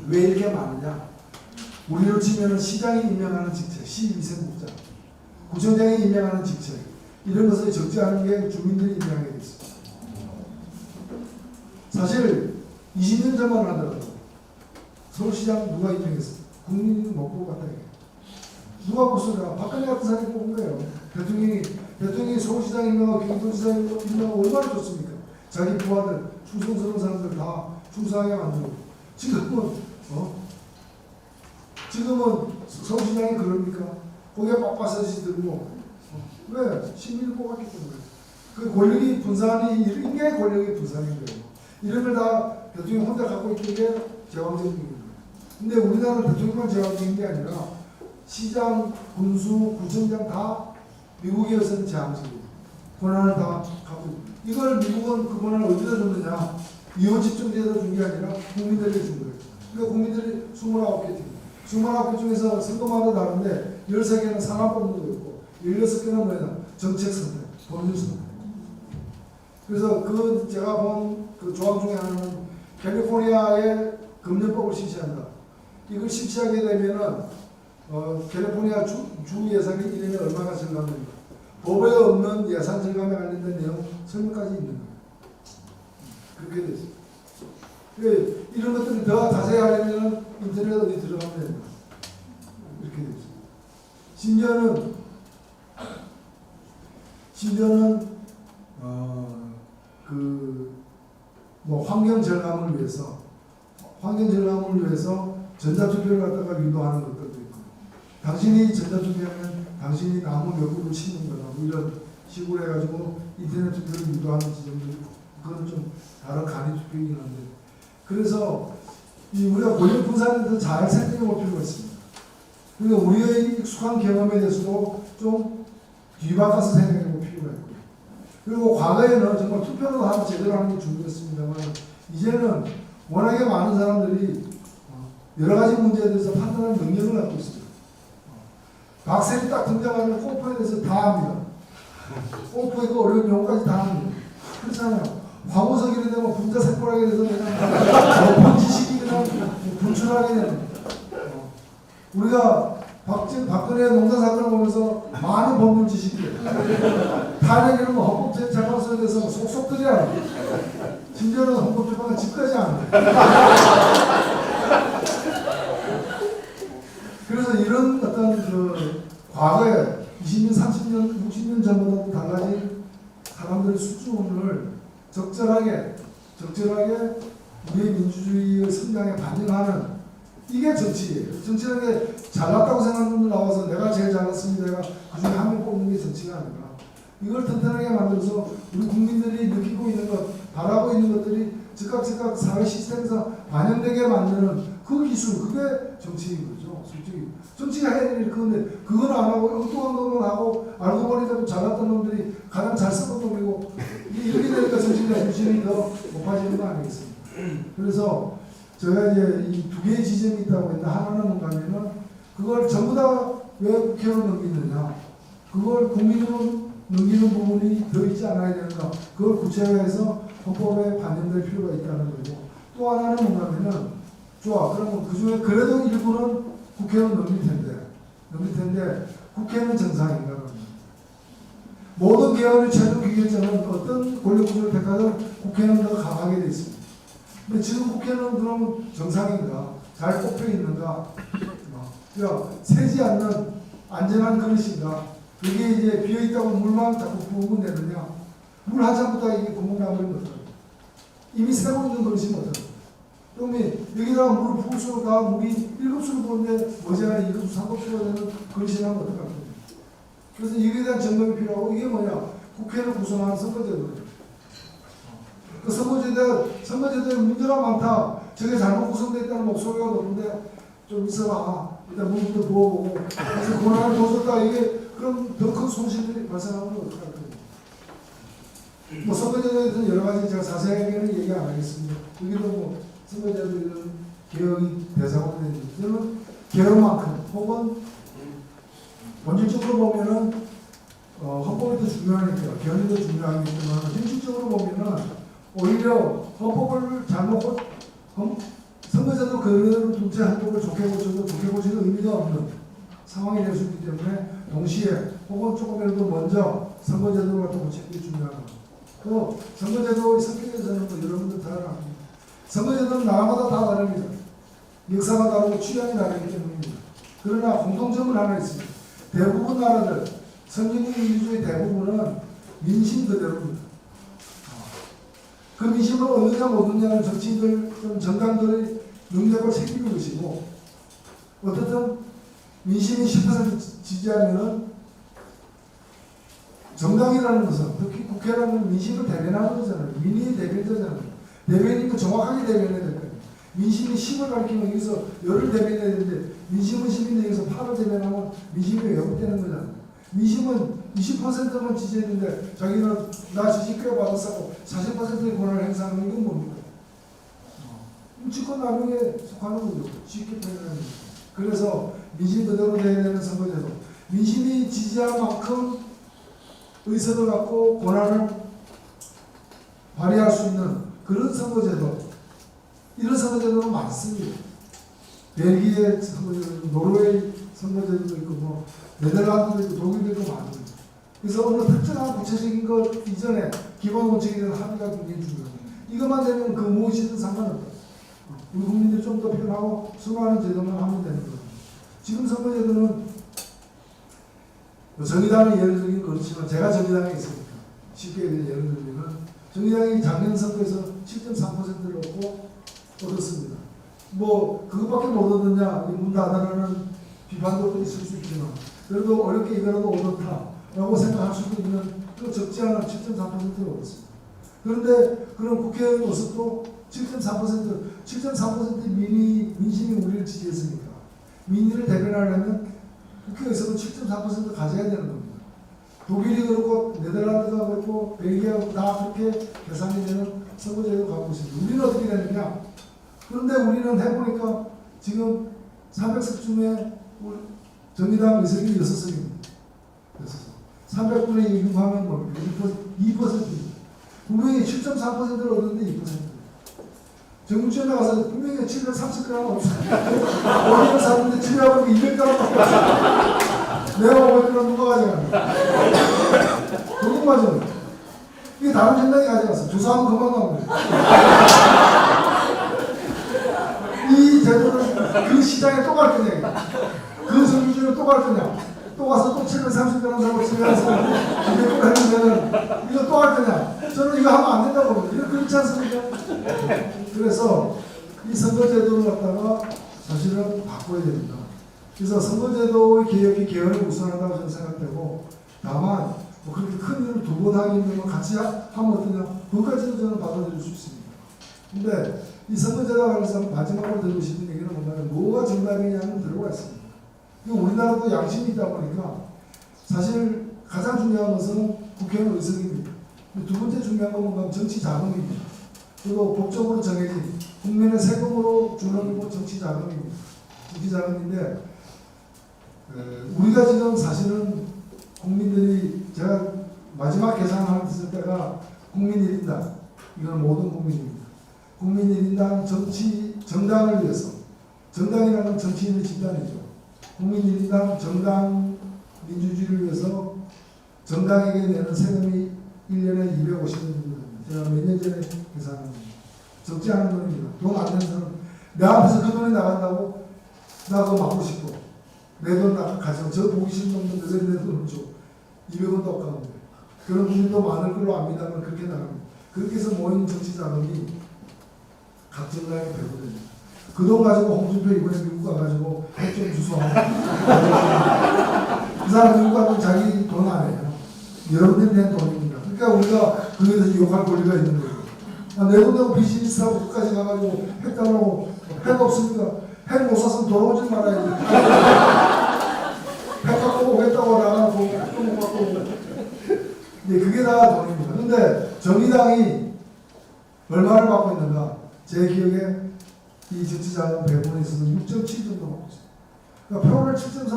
Speaker 1: 왜 이렇게 많으냐? 우리로 치면 시장이 임명하는 직책, 시위생국장, 구청장이 임명하는 직책 이런 것을 적지 않은 게 주민들이 임명하게 됐어요. 사실 20년 전만 하더라도 서울시장 누가 임명했어? 국민이 못 보고 갔다 이게. 누가 보수가 박근혜 같은 사람이 뽑은 거예요. 대통령이 서울시장 임명하고 경기도지사 임명하고 얼마나 좋습니까? 자기 부하들, 충성스러운 사람들 다 충성하게 만들고. 지금은 서울시장이 그럽니까? 거기에 빡빡서지 들고. 왜? 시민을 뽑았기 때문에. 그 권력이 분산이, 인간의 권력이 분산인 거예요. 이런 걸 다 대통령 혼자 갖고 있는 게 제왕적인 거예요. 근데 우리나라는 대통령만 제왕적인 게 아니라 시장, 군수, 구청장 다 미국에서는 제왕적이에요. 권한을 다 갖고 있고. 이걸 미국은 그 권한을 어디다 줬느냐? 이혼집중제에다 준 게 아니라 국민들에게 준 거예요. 그러니까 국민들이 29개 팀. 29개 중에서 선거마다 다른데 13개는 상황 뽑는 거였고 16개는 뭐냐? 정책 선택, 법률 선택. 그래서 제가 본 그 조항 중에 하나는 캘리포니아의 금연법을 실시한다. 이걸 실시하게 되면은 캘리포니아 주 예산이 1년에 얼마가 증가합니까? 법에 없는 예산 절감에 관련된 내용 설명까지 있는 거예요. 그렇게 됐어요. 이런 것들을 더 자세히 하려면 인터넷 어디 들어가면 됩니다. 이렇게 됐어요. 심지어는 환경 절감을 위해서 전자투표를 갖다가 유도하는 것들도 있고, 당신이 전자투표하면 당신이 나무 몇 그루 심는 거다, 이런 식으로 해가지고 인터넷 투표를 유도하는 지점도 있고, 그건 좀 다른 간이 투표이긴 한데, 그래서 우리가 권력 분산에 대해서 잘 생각해 볼 필요가 있습니다. 그러니까 우리의 익숙한 경험에 대해서도 좀 뒤바꿔서 생각해 볼 필요가 있고, 그리고 과거에는 정말 투표로 하면 제대로 하는 게 중요했습니다만 이제는 워낙에 많은 사람들이 여러 가지 문제에 대해서 판단하는 능력을 갖고 있습니다. 박셀이 딱 등장하면 뽀뽀에 대해서 다 합니다. 뽀뽀의 그 어려운 용어까지 다 합니다. 그렇잖아요. 황우석이 되면 분자세포라게 돼서 그냥 지식이 그냥 분출하게 되는 우리가 박근혜 농단 사건을 보면서 많은 법률 지식들 탄핵이라는 헌법재판소에 대해서 속속들이야. 심지어는 헌법재판관 집까지 안 돼. 그래서 이런 어떤 과거에 20년, 30년, 60년 전보다도 달라진 사람들의 수준을 적절하게 우리의 민주주의의 성장에 반영하는 이게 정치예요. 정치라는 게 잘났다고 생각하는 분들 나와서 내가 제일 잘났습니다. 내가 그 중에 한 명 뽑는 게 정치가 아니라 이걸 튼튼하게 만들어서 우리 국민들이 느끼고 있는 것, 바라고 있는 것들이 즉각 사회 시스템에서 반영되게 만드는 그 기술, 그게 정치인 거죠. 솔직히 정치가 해야 될 일이 그건데 그건 안 하고 엉뚱한 것만 하고 알고 보니까 잘났던 놈들이 가장 잘 쓰는 놈이고 이렇게 되니까 정치가 유신이 더 높아지는 거 아니겠습니까? 그래서 제가 이제 이 두 개의 지점이 있다고 했는데 하나는 뭔가면은 그걸 전부 다 왜 국회로 넘기느냐, 그걸 국민으로 넘기는 부분이 더 있지 않아야 되는가, 그걸 구체화해서 헌법에 반영될 필요가 있다는 거고, 또 하나는 뭔가면은 좋아, 그러면 그 중에 그래도 일부는 국회로 넘길 텐데 국회는 정상인가? 모든 개헌의 최종 기결점은 어떤 권력구조를 택하든 국회는 더 강하게 돼 있습니다. 근데 지금 국회는 그러면 정상인가? 잘 꼽혀 있는가? 그러니까 새지 않는 안전한 그릇인가? 여기에 이제 비어있다고 물만 자꾸 부으면 되느냐? 물 한 잔보다 이게 구멍 나버리면 어떡하냐? 이미 새고 있는 그릇이면 어떡하냐? 그러면 여기다가 물을 부을수록 다 물이 1급수로 부는데 머지않아 2급수, 3급수가 되는 그릇이라면 어떡하냐? 그래서 이거에 대한 점검이 필요하고, 이게 뭐냐? 국회를 구성하는 선거제도예요. 그 선거제도에 문제가 많다. 저게 잘못 구성되어 있다는 목소리가 높은데 좀 있어봐. 일단 물부터 부어보고. 그래서 권한을 더 줬다. 이게 그럼 더 큰 손실들이 발생하면 어떡할 거예요? 뭐 선거제도에 여러 가지 제가 자세하게는 얘기 안 하겠습니다. 여기도 뭐 선거제도 이런 개혁이 대상으로 되는 저는 개혁만큼 혹은 본질적으로 보면은 헌법이 더 중요하니까 개헌이 더 중요하겠지만 현실적으로 보면은 오히려 헌법을 잘못 선거제도 그대로 둔 채 헌법을 좋게 고쳐도 의미가 없는 상황이 될 수 있기 때문에 동시에 혹은 조금이라도 먼저 선거제도를 갖다 고치는 게 중요하다. 또 선거제도의 성격에서는 뭐 여러분들 다 압니다. 선거제도는 나라마다 다 다릅니다. 역사가 다르고 취향이 다르기 때문입니다. 그러나 공통점은 하나 있습니다. 대부분 나라들, 선진국 민주주의 대부분은 민심 그대로입니다. 그 민심을 얻느냐 못 얻느냐는 정치인들 또는 정당들의 능력을 챙기는 것이고, 어떻든 민심이 10% 지지하면은 정당이라는 것은, 특히 국회라는 민심을 대변하는 거잖아요. 민의의 대변자잖아요. 대변이니까 정확하게 대변해야 될 거예요. 민심이 10을 가리키면 여기서 열을 대변해야 되는데 민심은 10인데 여기서 8을 대변하면 민심이 왜곡되는 거잖아요. 민심은 20%만 지지했는데 자기는 나 지지 꽤 받았었고 40%의 권한을 행사하는 건 뭡니까? 직권 남용에 속하는 거죠. 쉽게 표현하는 거죠. 그래서 민심 그대로 돼야 되는 선거제도, 민심이 지지한 만큼 의석을 갖고 권한을 발휘할 수 있는 그런 선거제도, 이런 선거제도는 많습니다. 벨기에 선거제도, 노르웨이 선거제도도 있고, 뭐 네덜란드도 있고, 독일도 있고 많습니다. 그래서 어느 특정한 구체적인 것 이전에 기본 원칙에 대한 합의가 굉장히 중요합니다. 이것만 되면 그 무엇이든 상관없다. 우리 국민들이 좀 더 편하고 수많은 제도만 하면 되는 거예요. 지금 선거제도는 정의당의 예를 들긴 그렇지만 제가 정의당에 있으니까 쉽게 예를 들면 정의당이 작년 선거에서 7.3%를 얻었습니다. 뭐 그것밖에 못 얻었냐 문 닫아라는 비판도 있을 수 있지만 그래도 어렵게 이거라도 얻었다라고 생각할 수도 있는 또 적지 않은 7.3%를 얻었습니다. 그런데 그런 국회의원 모습도 7.3% 민심이 우리를 지지했으니까 민의를 대변하려면 국회의석은 7.4% 가져야 되는 겁니다. 독일이 그렇고 네덜란드가 그렇고 벨기에가 다 그렇게 계산이 되는 선거제도를 갖고 있습니다. 우리는 어떻게 되느냐? 그런데 우리는 해보니까 지금 300석 중에 정의당 의석이 6석입니다. 300분의 1 하면 뭡니까? 2%입니다. 분명히 7.4%를 얻었는데 2%. 정부청에 가서 분명히 730g 없어요. 어디를 샀는데 집에 가면 200g 없어요. 내가 500g 누가 가져가냐? 그건 맞아요. 이게 다른 정당이 가져갔어. 조사하면 그만 나옵니다. 이 제도를 그 시장에 또 갈 거냐? 그 정규직을 또 갈 거냐? 또 가서 또 730g 사고 집에 가서 200g 했는데는 이거 또 할 거냐? 저는 이거 하면 안 된다고 봅니다. 이거 그렇지 않습니까? 그래서 이 선거제도를 갖다가 사실은 바꿔야 됩니다. 그래서 선거제도의 개혁이 개헌을 우선한다고 저는 생각되고, 다만 뭐 그렇게 큰 일을 두 번 하기 힘들면 같이 하면 어떠냐, 그것까지도 저는 받아들일 수 있습니다. 근데 이 선거제도와 관련해서 마지막으로 드리고 싶은 얘기는 뭐냐면, 뭐가 정답이냐는 들어가 있습니다. 우리나라도 양심이 있다 보니까 사실 가장 중요한 것은 국회의원 의석입니다. 두 번째 중요한 건 뭔가 정치 자금입니다. 그리고 법적으로 정해진 국민의 세금으로 주는 정치 자금입니다. 정치 자금인데, 우리가 지금 사실은 국민들이, 제가 마지막 계산을 했을 때가 국민 1인당, 이건 모든 국민입니다. 국민 1인당 정당을 위해서, 정당이라는 건 정치인의 집단이죠. 국민 1인당 정당 민주주의를 위해서 정당에게 내는 세금이 1년에 250원 정도 됩니다. 제가 몇 년 전에 계산한 겁니다. 적지 않은 돈입니다. 돈 안 내는 사람, 내 앞에서 그 돈이 나간다고 나 그거 맞고 싶어. 내 돈 가지고 저 보기 싫은 놈들 왜 내 돈을 줘. 200원도 없가는데. 그런 분들도 많을 걸로 압니다만 그렇게 나갑니다. 그렇게 해서 모인 정치 자금이 각 정당에 배분됩니다. 그 돈 가지고 홍준표 이번에 미국 가가지고 핵좀 주소하고 그 사람 미국 가면 자기 돈 안 해요. 여러분들이 낸 돈입니다. 그러니까 우리가 거기에서 욕할 권리가 있는 거예요. 내 돈 내고 비즈니스하고 끝까지 가가지고 핵 달라고, 핵 없으니까 핵 못 샀으면 돌아오지 말아야지. 핵 갖고 오겠다고 나가고 또 못 갖고 오고. 네, 그게 다 돈입니다. 근데 정의당이 얼마를 받고 있는가? 제 기억에 이 정치자금 배분에 있어서 6.7 정도 받고 있어요. 그러니까 표를 7.3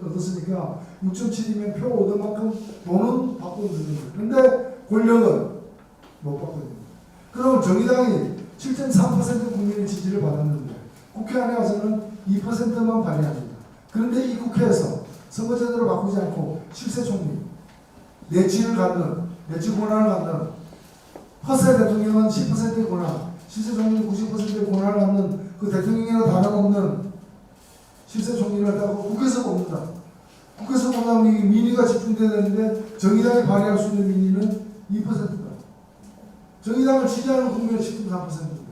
Speaker 1: 얻었으니까 6.7이면 표 얻은 만큼 돈은 받고 있는 거예요. 근데 권력은 못 받고 있는 거예요. 그럼 정의당이 7.3% 국민의 지지를 받았는데 국회 안에 와서는 2%만 발의합니다. 그런데 이 국회에서 선거제도를 바꾸지 않고 실세 총리, 내치를 갖는, 내치 권한을 갖는, 허세 대통령은 10%의 권한, 실세 총리는 90%의 권한을 갖는 그 대통령이나 다름없는 실세 총리를 갖다가 국회에서 뽑는다. 국회에서 뽑으면 민의가 집중돼야 되는데 정의당이 발의할 수 있는 민의는 2%다. 정의당을 지지하는 국민은 10.3%인데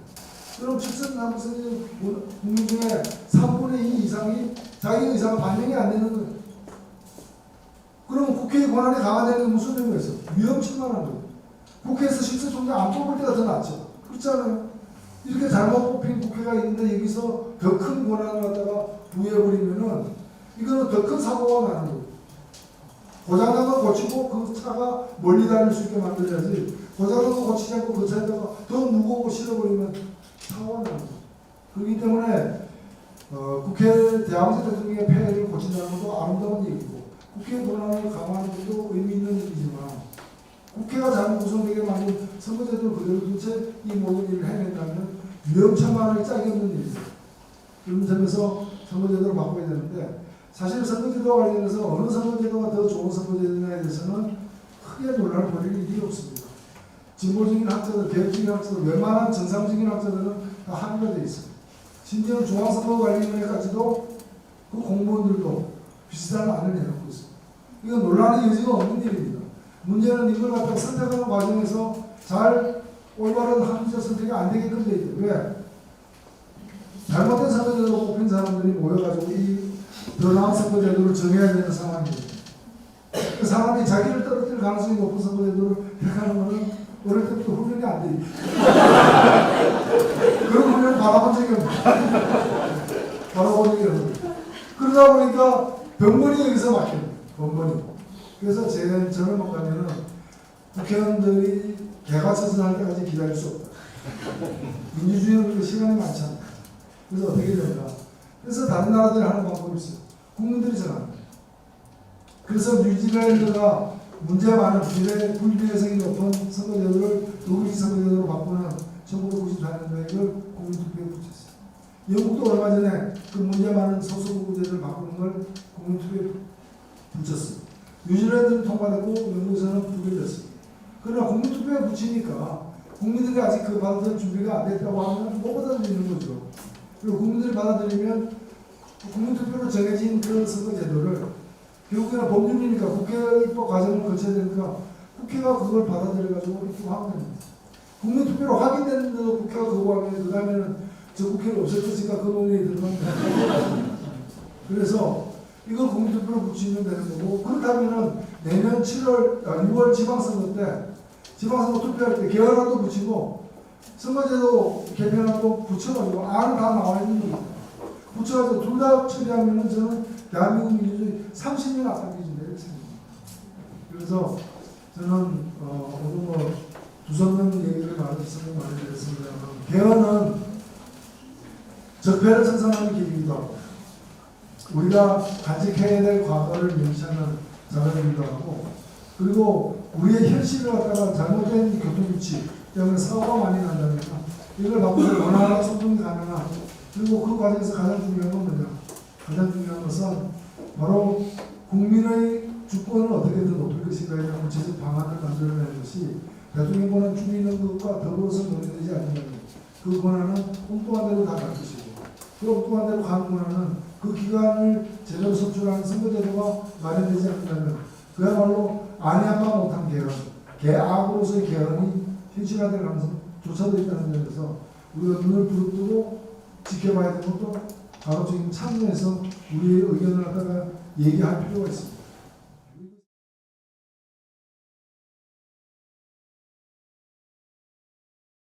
Speaker 1: 그럼 7.3% 국민 중에 3분의 2 이상이 자기 의사가 반영이 안 되는 거예요. 그러면 국회의 권한이 강화되는 게 무슨 의미가 있어? 위험천만한 거예요. 국회에서 실세 총리 안 뽑을 때가 더 낫죠. 그렇잖아요. 이렇게 잘못 뽑힌 국회가 있는데 여기서 더 큰 권한을 갖다가 부여해버리면은 이거는 더 큰 사고가 나는 거예요. 고장난 거 고치고 그 차가 멀리 다닐 수 있게 만들어야지, 고장난 거 고치지 않고 그 차에다가 더 무거운 거 실어버리면 사고가 나는 거예요. 그렇기 때문에 국회 대항제 대통령의 폐해를 고친다는 것도 아름다운 얘기고, 국회 권한을 강화하는 것도 의미 있는 일이지만, 국회가 잘못 구성되게 만든 선거제도를 그대로 둔 채 이 모든 일을 해낸다면 위험천만하게 짝이 없는 일이죠. 그런 점에서 선거제도를 바꿔야 되는데, 사실 선거제도와 관련해서 어느 선거제도가 더 좋은 선거제도냐에 대해서는 크게 논란을 벌일 일이 없습니다. 진보적인 학자들, 개혁적인 학자들, 웬만한 정상적인 학자들은 다 합의가 되어 있습니다. 심지어 중앙선거관리위원회까지도 그 공무원들도 비슷한 안을 내놓고 있습니다. 이건 논란의 여지가 없는 일입니다. 문제는 이걸 갖다가 선택하는 과정에서 잘 올바른 합리적 선택이 안 되게끔 되어 있죠. 왜? 잘못된 선거제도로 뽑힌 사람들이 모여가지고 이 더 나은 선거제도를 정해야 되는 상황입니다. 그 사람이 자기를 떨어뜨릴 가능성이 높은 선거제도를 택하는 것은 어릴 때부터 훈련이 안 돼 있죠. 그런 훈련을 받아본 적이 없습니다. 받아본 적이 없습니다. 그러다 보니까 병원이 여기서 막혀요. 병원이. 그래서 저는 뭐냐면은 국회의원들이 개과천선 할 때까지 기다릴 수 없다. 민주주의는 시간이 많지 않다. 그래서 어떻게 될까? 그래서 다른 나라들이 하는 방법이 있어요. 국민들이 정합니다. 그래서 뉴질랜드가 문제 많은 불비례성이 높은 선거제도를 독일식 선거제도로 바꾸는 1994년도에 이걸 국민투표에 붙였어요. 영국도 얼마 전에 그 문제 많은 소수국제도를 바꾸는 걸 국민투표에 붙였어요. 뉴질랜드는 통과됐고 영국에서는 부결됐습니다. 그러나 국민투표에 붙이니까 국민들이 아직 그 받아들일 준비가 안 됐다고 하면 못 받아들이는 거죠. 그리고 국민들이 받아들이면 국민투표로 정해진 그 선거제도를 결국에는 법률이니까 국회 입법 과정을 거쳐야 되니까 국회가 그걸 받아들여가지고 입법하면 됩니다. 국민투표로 확인된 국회가 거부하면 그 다음에는 저 국회를 없앨 것인가 그 논의에 들어가면 그래서 이걸 국민투표로 붙이면 되는 거고 그렇다면은 내년 6월 지방선거 때 지방선거 투표할 때 개헌안도 붙이고 선거제도 개편안도 붙여가지고 안은 다 나와 있는 겁니다. 붙여가지고 둘 다 처리하면은 저는 대한민국 민주주의 30년 앞당겨진다 이렇게 생각합니다. 그래서 저는 오늘 뭐 두서는 얘기를 많이 드렸습니다만 개헌은 적폐를 청산하는 길이기도 하고 우리가 간직해야 될 과거를 명시하는 자료이기도 하고 그리고 우리의 현실을 갖다가 잘못된 교통규칙 때문에 사고가 많이 난다니까 이걸 바꾸고 원활한 소통이 가능한 그리고 그 과정에서 가장 중요한 건 뭐냐 가장 중요한 것은 바로 국민의 주권을 어떻게든 높일 것인가에 대한 구체적 방안을 만들어내는 것이 대통령 권한 주민의 것과 더불어서 논의되지 않는다면 그 권한은 엉뚱한 대로 다 갈 것이고 그 엉뚱한 대로 가는 권한은 그 기간을 제대로 선출하는 선거제도가 마련되지 않는다면 그야말로 아니한바 못한 개헌, 개악으로서의 개헌이 현실화될 가능성조차도 있다는 점에서 우리가 눈을 부릅뜨고 지켜봐야 되는 것도 가급적인 참여해서 우리의 의견을 갖다가 얘기할 필요가 있습니다.